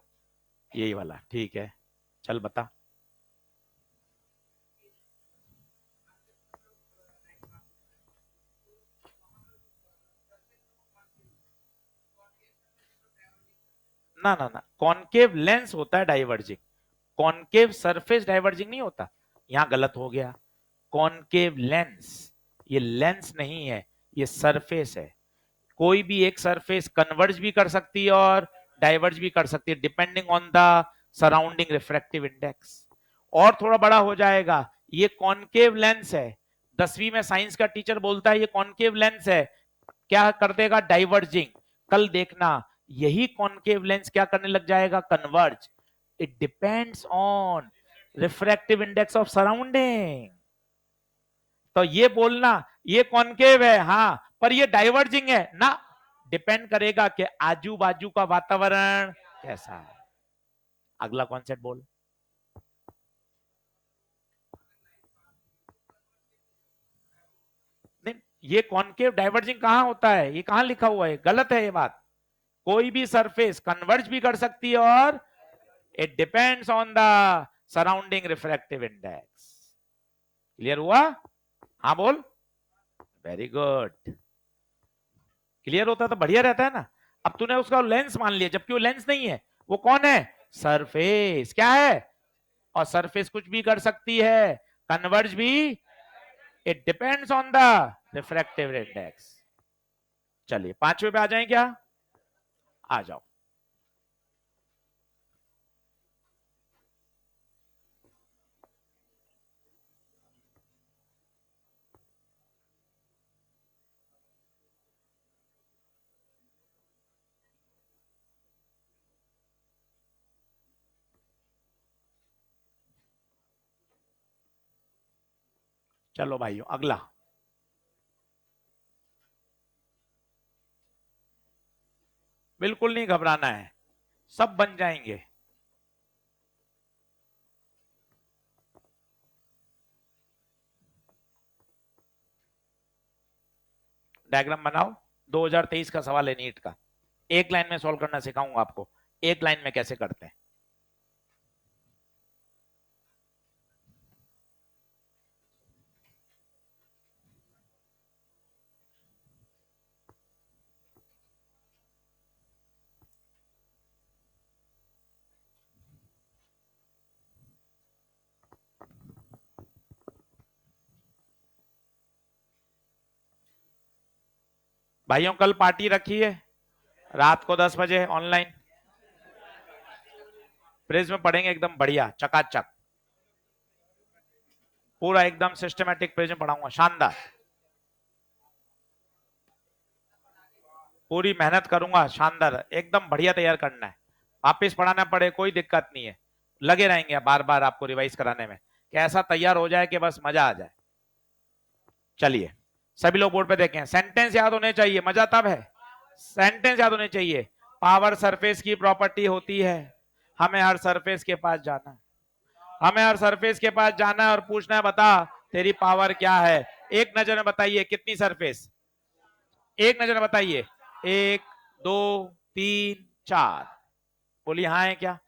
यही वाला, ठीक है, चल बता। ना ना ना, कॉनकेव लेंस होता है डाइवर्जिंग, कॉनकेव सरफेस डाइवर्जिंग नहीं होता, यहां गलत हो गया। कॉनकेव लेंस, ये लेंस नहीं है, ये सरफेस है। कोई भी एक सरफेस कन्वर्ज भी कर सकती है और डाइवर्ज भी कर सकती है, depending on the surrounding refractive index. और थोड़ा बड़ा हो जाएगा, ये कॉनकेव लेंस है, 10वीं में साइंस का टीचर बोलता है ये कॉनकेव लेंस है, क्या कर देगा, डाइवर्जिंग। कल देखना यही कॉनकेव लेंस क्या करने लग जाएगा, converge. It depends on refractive index of surrounding. तो ये बोलना ये कॉनकेव है हाँ, पर ये डाइवर्जिंग है ना, डिपेंड करेगा कि आजू बाजू का वातावरण कैसा है। अगला कॉन्सेप्ट बोल। नहीं, ये कॉनकेव डाइवर्जिंग कहां होता है, ये कहां लिखा हुआ है, गलत है ये बात। कोई भी सरफेस कन्वर्ज भी कर सकती है और it depends on the surrounding refractive index. Clear हुआ, हाँ बोल, वेरी गुड। क्लियर होता तो बढ़िया रहता है ना। अब तूने उसका लेंस मान लिया, जबकि वो लेंस नहीं है, वो कौन है, सरफेस। क्या है, और सरफेस कुछ भी कर सकती है, कन्वर्ज भी, it depends on the refractive index. चलिए 5वें पे आ जाएं क्या? आ जाओ। चलो भाइयों अगला। बिल्कुल नहीं घबराना है, सब बन जाएंगे। डायग्राम बनाओ। 2023 का सवाल है नीट का। एक लाइन में सॉल्व करना सिखाऊंगा आपको, एक लाइन में कैसे करते हैं। भाइयों कल पार्टी रखी है रात को 10 बजे ऑनलाइन। प्रेस में पढ़ेंगे एकदम बढ़िया चकाचक, पूरा एकदम सिस्टमैटिक पेज में पढ़ाऊंगा, शानदार। पूरी मेहनत करूंगा, शानदार एकदम बढ़िया तैयार करना है। वापिस पढ़ाना पड़े कोई दिक्कत नहीं है, लगे रहेंगे बार बार आपको रिवाइज कराने में, कि ऐसा तैयार हो जाए कि बस मजा आ जाए। चलिए सभी लोग बोर्ड पे देखें, सेंटेंस याद होने चाहिए, मजा तब है सेंटेंस याद होने चाहिए। पावर सरफेस की प्रॉपर्टी होती है, हमें हर सरफेस के पास जाना है, हमें हर सरफेस के पास जाना है और पूछना है बता तेरी पावर क्या है। एक नजर में बताइए कितनी सरफेस, एक नजर में बताइए, 1 2 3 4, बोलिए हाँ है क्या?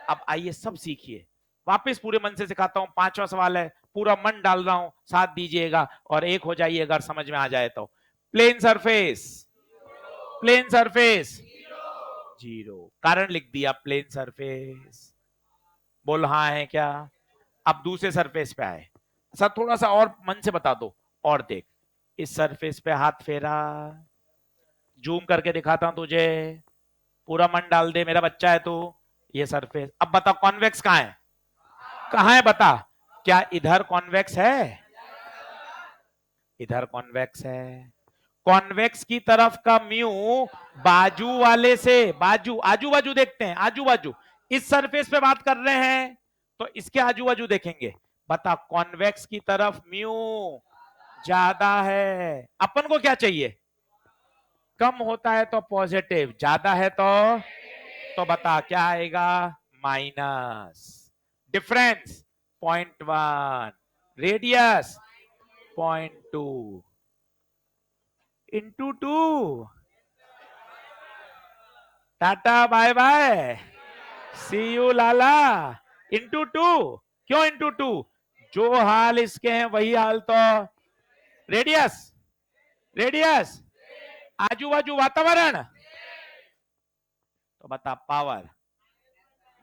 अब आइए सब सीखिए, वापस पूरे मन से सिखाता हूं। 5वां सवाल है, पूरा मन डाल रहा हूं, साथ दीजिएगा और एक हो जाइए अगर समझ में आ जाए तो। प्लेन सरफेस, प्लेन सरफेस 0, कारण लिख दिया प्लेन सरफेस। बोल हाँ है क्या? अब दूसरे सरफेस पे आए, सर थोड़ा सा और मन से बता दो, और देख इस सरफेस पे हाथ फेरा, जूम करके दिखाता हूं तुझे, पूरा मन डाल दे मेरा बच्चा है तू। ये सरफेस, अब बता कॉन्वेक्स कहां है? कहां है बता? क्या इधर कॉन्वेक्स है? इधर कॉन्वेक्स है। कॉन्वेक्स की तरफ का म्यू बाजू वाले से, बाजू आजू बाजू देखते हैं, आजू बाजू इस सरफेस पे बात कर रहे हैं तो इसके आजू बाजू देखेंगे। बता कॉन्वेक्स की तरफ म्यू ज्यादा है, अपन को क्या चाहिए? कम होता है तो पॉजिटिव, ज्यादा है तो बता क्या आएगा? Minus. Difference 0.1, radius 0.2 into 2। Tata bye bye, see you लाला। इंटू 2, क्यों इंटू 2? जो हाल इसके हैं वही हाल तो रेडियस, रेडियस आजू बाजू वातावरण, तो बता पावर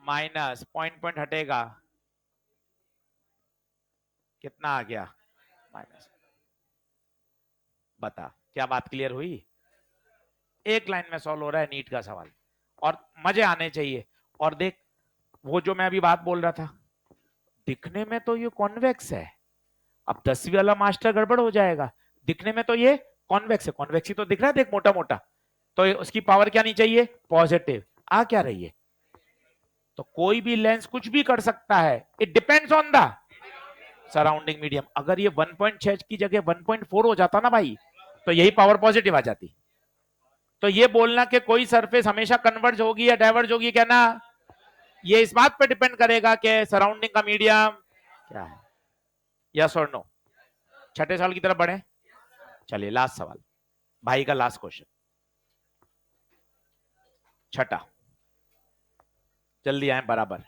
माइनस पॉइंट पॉइंट हटेगा, कितना आ गया? माइनस। बता क्या बात क्लियर हुई? एक लाइन में सॉल्व हो रहा है नीट का सवाल, और मजे आने चाहिए। और देख वो जो मैं अभी बात बोल रहा था, दिखने में तो ये कॉन्वेक्स है, अब 10वीं वाला मास्टर गड़बड़ हो जाएगा। दिखने में तो ये कॉन्वेक्स है, कॉन्वेक्स ही तो दिख रहा है, देख मोटा मोटा, तो उसकी पावर क्या नहीं चाहिए? पॉजिटिव। आ क्या रही है? तो कोई भी लेंस कुछ भी कर सकता है, it depends on the surrounding medium. अगर ये 1.6 की जगह 1.4 हो जाता ना भाई, तो यही पावर पॉजिटिव आ जाती। तो ये बोलना कि कोई सरफेस हमेशा कन्वर्ज होगी या डाइवर्ज होगी, क्या ना, ये इस बात पे डिपेंड करेगा कि सराउंडिंग का मीडियम क्या है। यस और नो? छठे सवाल की तरफ बढ़े। चलिए लास्ट सवाल, भाई का लास्ट क्वेश्चन, छठा, जल्दी आए बराबर।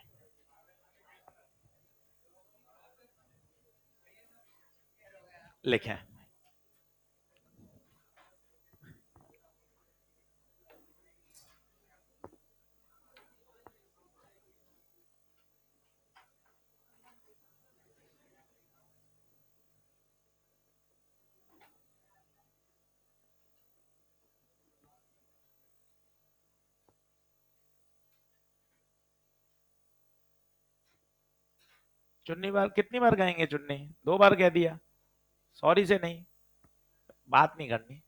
लिखें, चुन्नी बार कितनी बार कहेंगे? चुन्नी 2 बार कह दिया, सॉरी से नहीं, बात नहीं करनी।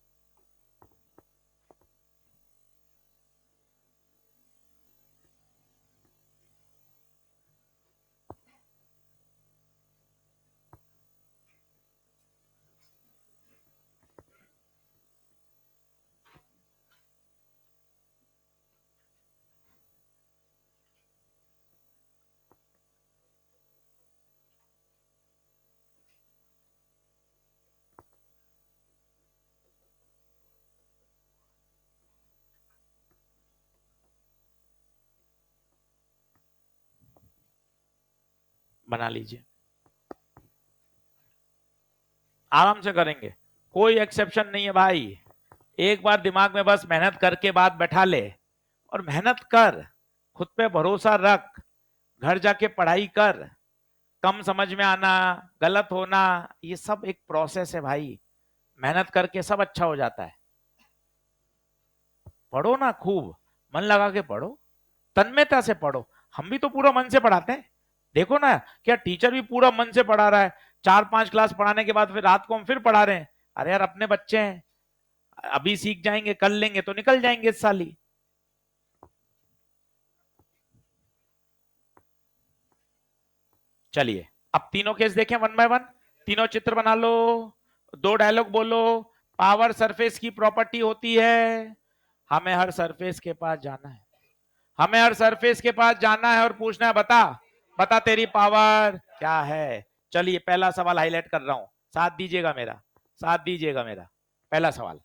बना लीजिए, आराम से करेंगे, कोई एक्सेप्शन नहीं है भाई। एक बार दिमाग में बस मेहनत करके बात बैठा ले, और मेहनत कर, खुद पे भरोसा रख, घर जाके पढ़ाई कर, कम समझ में आना, गलत होना, ये सब एक प्रोसेस है भाई। मेहनत करके सब अच्छा हो जाता है। पढ़ो ना, खूब मन लगा के पढ़ो, तन्मयता से पढ़ो। हम भी तो पूरा मन से पढ़ाते हैं, देखो ना, क्या टीचर भी पूरा मन से पढ़ा रहा है। 4-5 क्लास पढ़ाने के बाद फिर रात को हम फिर पढ़ा रहे हैं। अरे यार, अपने बच्चे हैं, अभी सीख जाएंगे, कर लेंगे तो निकल जाएंगे इस साल ही। चलिए, अब तीनों केस देखें वन बाय वन। तीनों चित्र बना लो, 2 डायलॉग बोलो। पावर सरफेस की प्रॉपर्टी होती है, हमें हर सरफेस के पास जाना है, हमें हर सरफेस के पास जाना है और पूछना है, बता बता तेरी पावर क्या है। चलिए, पहला सवाल हाईलाइट कर रहा हूं, साथ दीजिएगा मेरा, साथ दीजिएगा मेरा। पहला सवाल,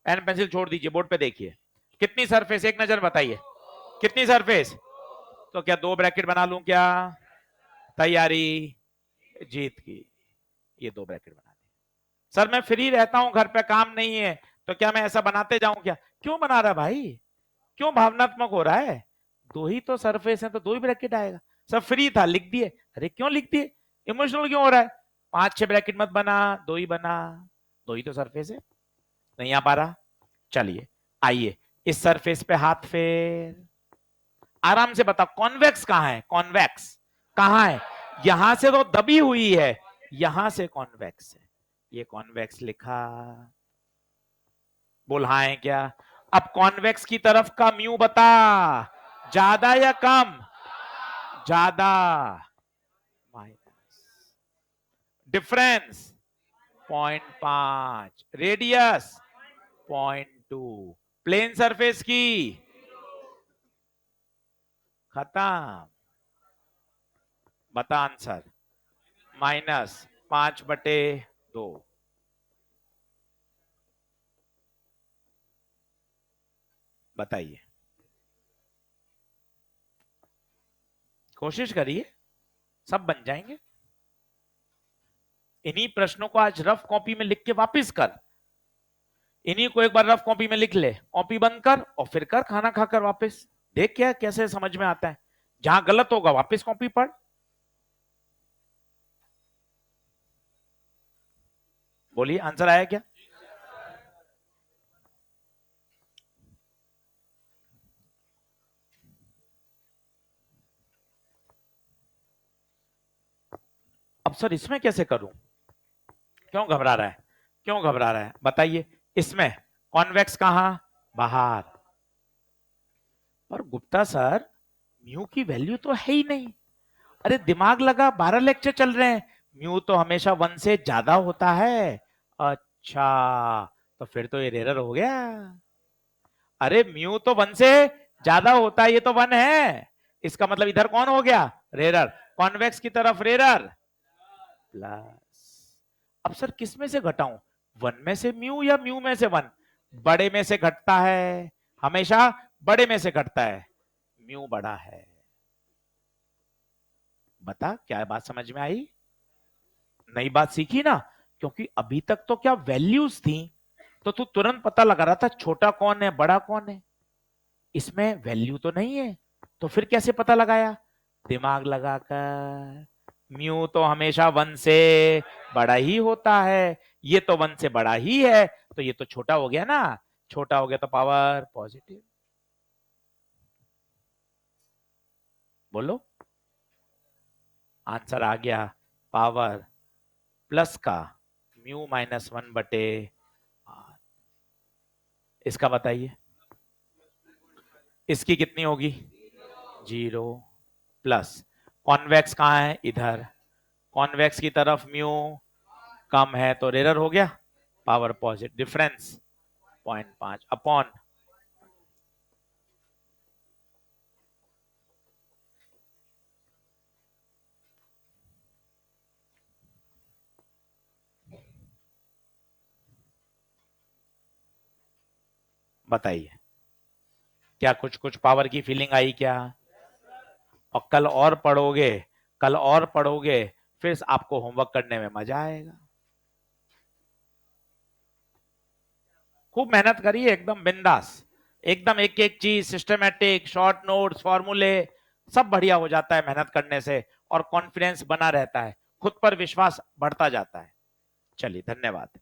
पेन पेंसिल छोड़ दीजिए, बोर्ड पे देखिए। कितनी सरफेस, एक नजर बताइए, कितनी सरफेस? तो क्या 2 ब्रैकेट बना लूं क्या? तैयारी जीत की, ये 2 ब्रैकेट बना दी। सर मैं फ्री रहता हूं, घर पे काम नहीं है, तो क्या मैं ऐसा बनाते जाऊं क्या? क्यों बना रहा भाई, क्यों भावनात्मक हो रहा है? दो ही तो सरफेस है, तो 2 ही ब्रैकेट आएगा। सब फ्री था, लिख दिए। अरे क्यों लिख दिए, इमोशनल क्यों हो रहा है? 5-6 ब्रैकेट मत बना, 2 ही बना, 2 ही तो सरफेस है। नहीं आ पा रहा? चलिए, आइए इस सरफेस पे हाथ फेर, आराम से बता, कॉन्वेक्स कहां है? कॉन्वेक्स कहां है? यहां से तो दबी हुई है, यहां से कॉन्वेक्स है। ये कॉन्वेक्स लिखा, बोल हाँ है क्या? अब कॉन्वेक्स की तरफ का म्यू बता, ज्यादा या कम? ज्यादा, minus, difference 0.5, radius 0.2, plane surface की खत्म। बता आंसर, -5/2। बताइए, कोशिश करिए, सब बन जाएंगे। इन्हीं प्रश्नों को आज रफ कॉपी में लिख के वापस कर, इन्हीं को एक बार रफ कॉपी में लिख ले, कॉपी बंद कर और फिर कर खाना खाकर वापस, देख क्या कैसे समझ में आता है। जहां गलत होगा वापस कॉपी पढ़। बोलिए, आंसर आया क्या? अब सर इसमें कैसे करूं? क्यों घबरा रहा है, क्यों घबरा रहा है बताइए। इसमें कॉन्वेक्स कहां? बाहर। पर गुप्ता सर, म्यू की वैल्यू तो है ही नहीं। अरे दिमाग लगा, 12 लेक्चर चल रहे हैं, म्यू तो हमेशा 1 से ज्यादा होता है। अच्छा, तो फिर तो ये एरर हो गया। अरे म्यू तो 1 से ज्यादा होता है, ये तो 1 है, इसका मतलब इधर कौन हो गया? रेरर। कॉन्वेक्स की तरफ रेरर प्लस। अब सर किस में से घटाऊं, 1 में से म्यू या म्यू में से 1? बड़े में से घटता है, हमेशा बड़े में से घटता है, म्यू बड़ा है। बता क्या बात समझ में आई? नई बात सीखी ना? क्योंकि अभी तक तो क्या वैल्यूज थी, तो तू तुरंत पता लगा रहा था छोटा कौन है बड़ा कौन है। इसमें वैल्यू तो नहीं है, तो फिर कैसे पता लगाया? दिमाग लगाकर। म्यू तो हमेशा 1 से बड़ा ही होता है, ये तो 1 से बड़ा ही है, तो ये तो छोटा हो गया ना, छोटा हो गया तो पावर पॉजिटिव। बोलो। आंसर आ गया पावर प्लस का म्यू माइनस 1/r। इसका बताइए, इसकी कितनी होगी? 0 प्लस कॉन्वेक्स कहाँ है? इधर। कॉन्वेक्स की तरफ म्यू कम है तो एरर हो गया, पावर पॉजिटिव, डिफरेंस 0.5 अपॉन बताइए क्या कुछ कुछ पावर की फीलिंग आई क्या? और कल और पढ़ोगे, कल और पढ़ोगे, फिर आपको होमवर्क करने में मजा आएगा। खूब मेहनत करिए, एकदम बिंदास, एकदम एक एक चीज सिस्टमेटिक, शॉर्ट नोट्स, फॉर्मूले, सब बढ़िया हो जाता है मेहनत करने से, और कॉन्फिडेंस बना रहता है, खुद पर विश्वास बढ़ता जाता है। चलिए, धन्यवाद।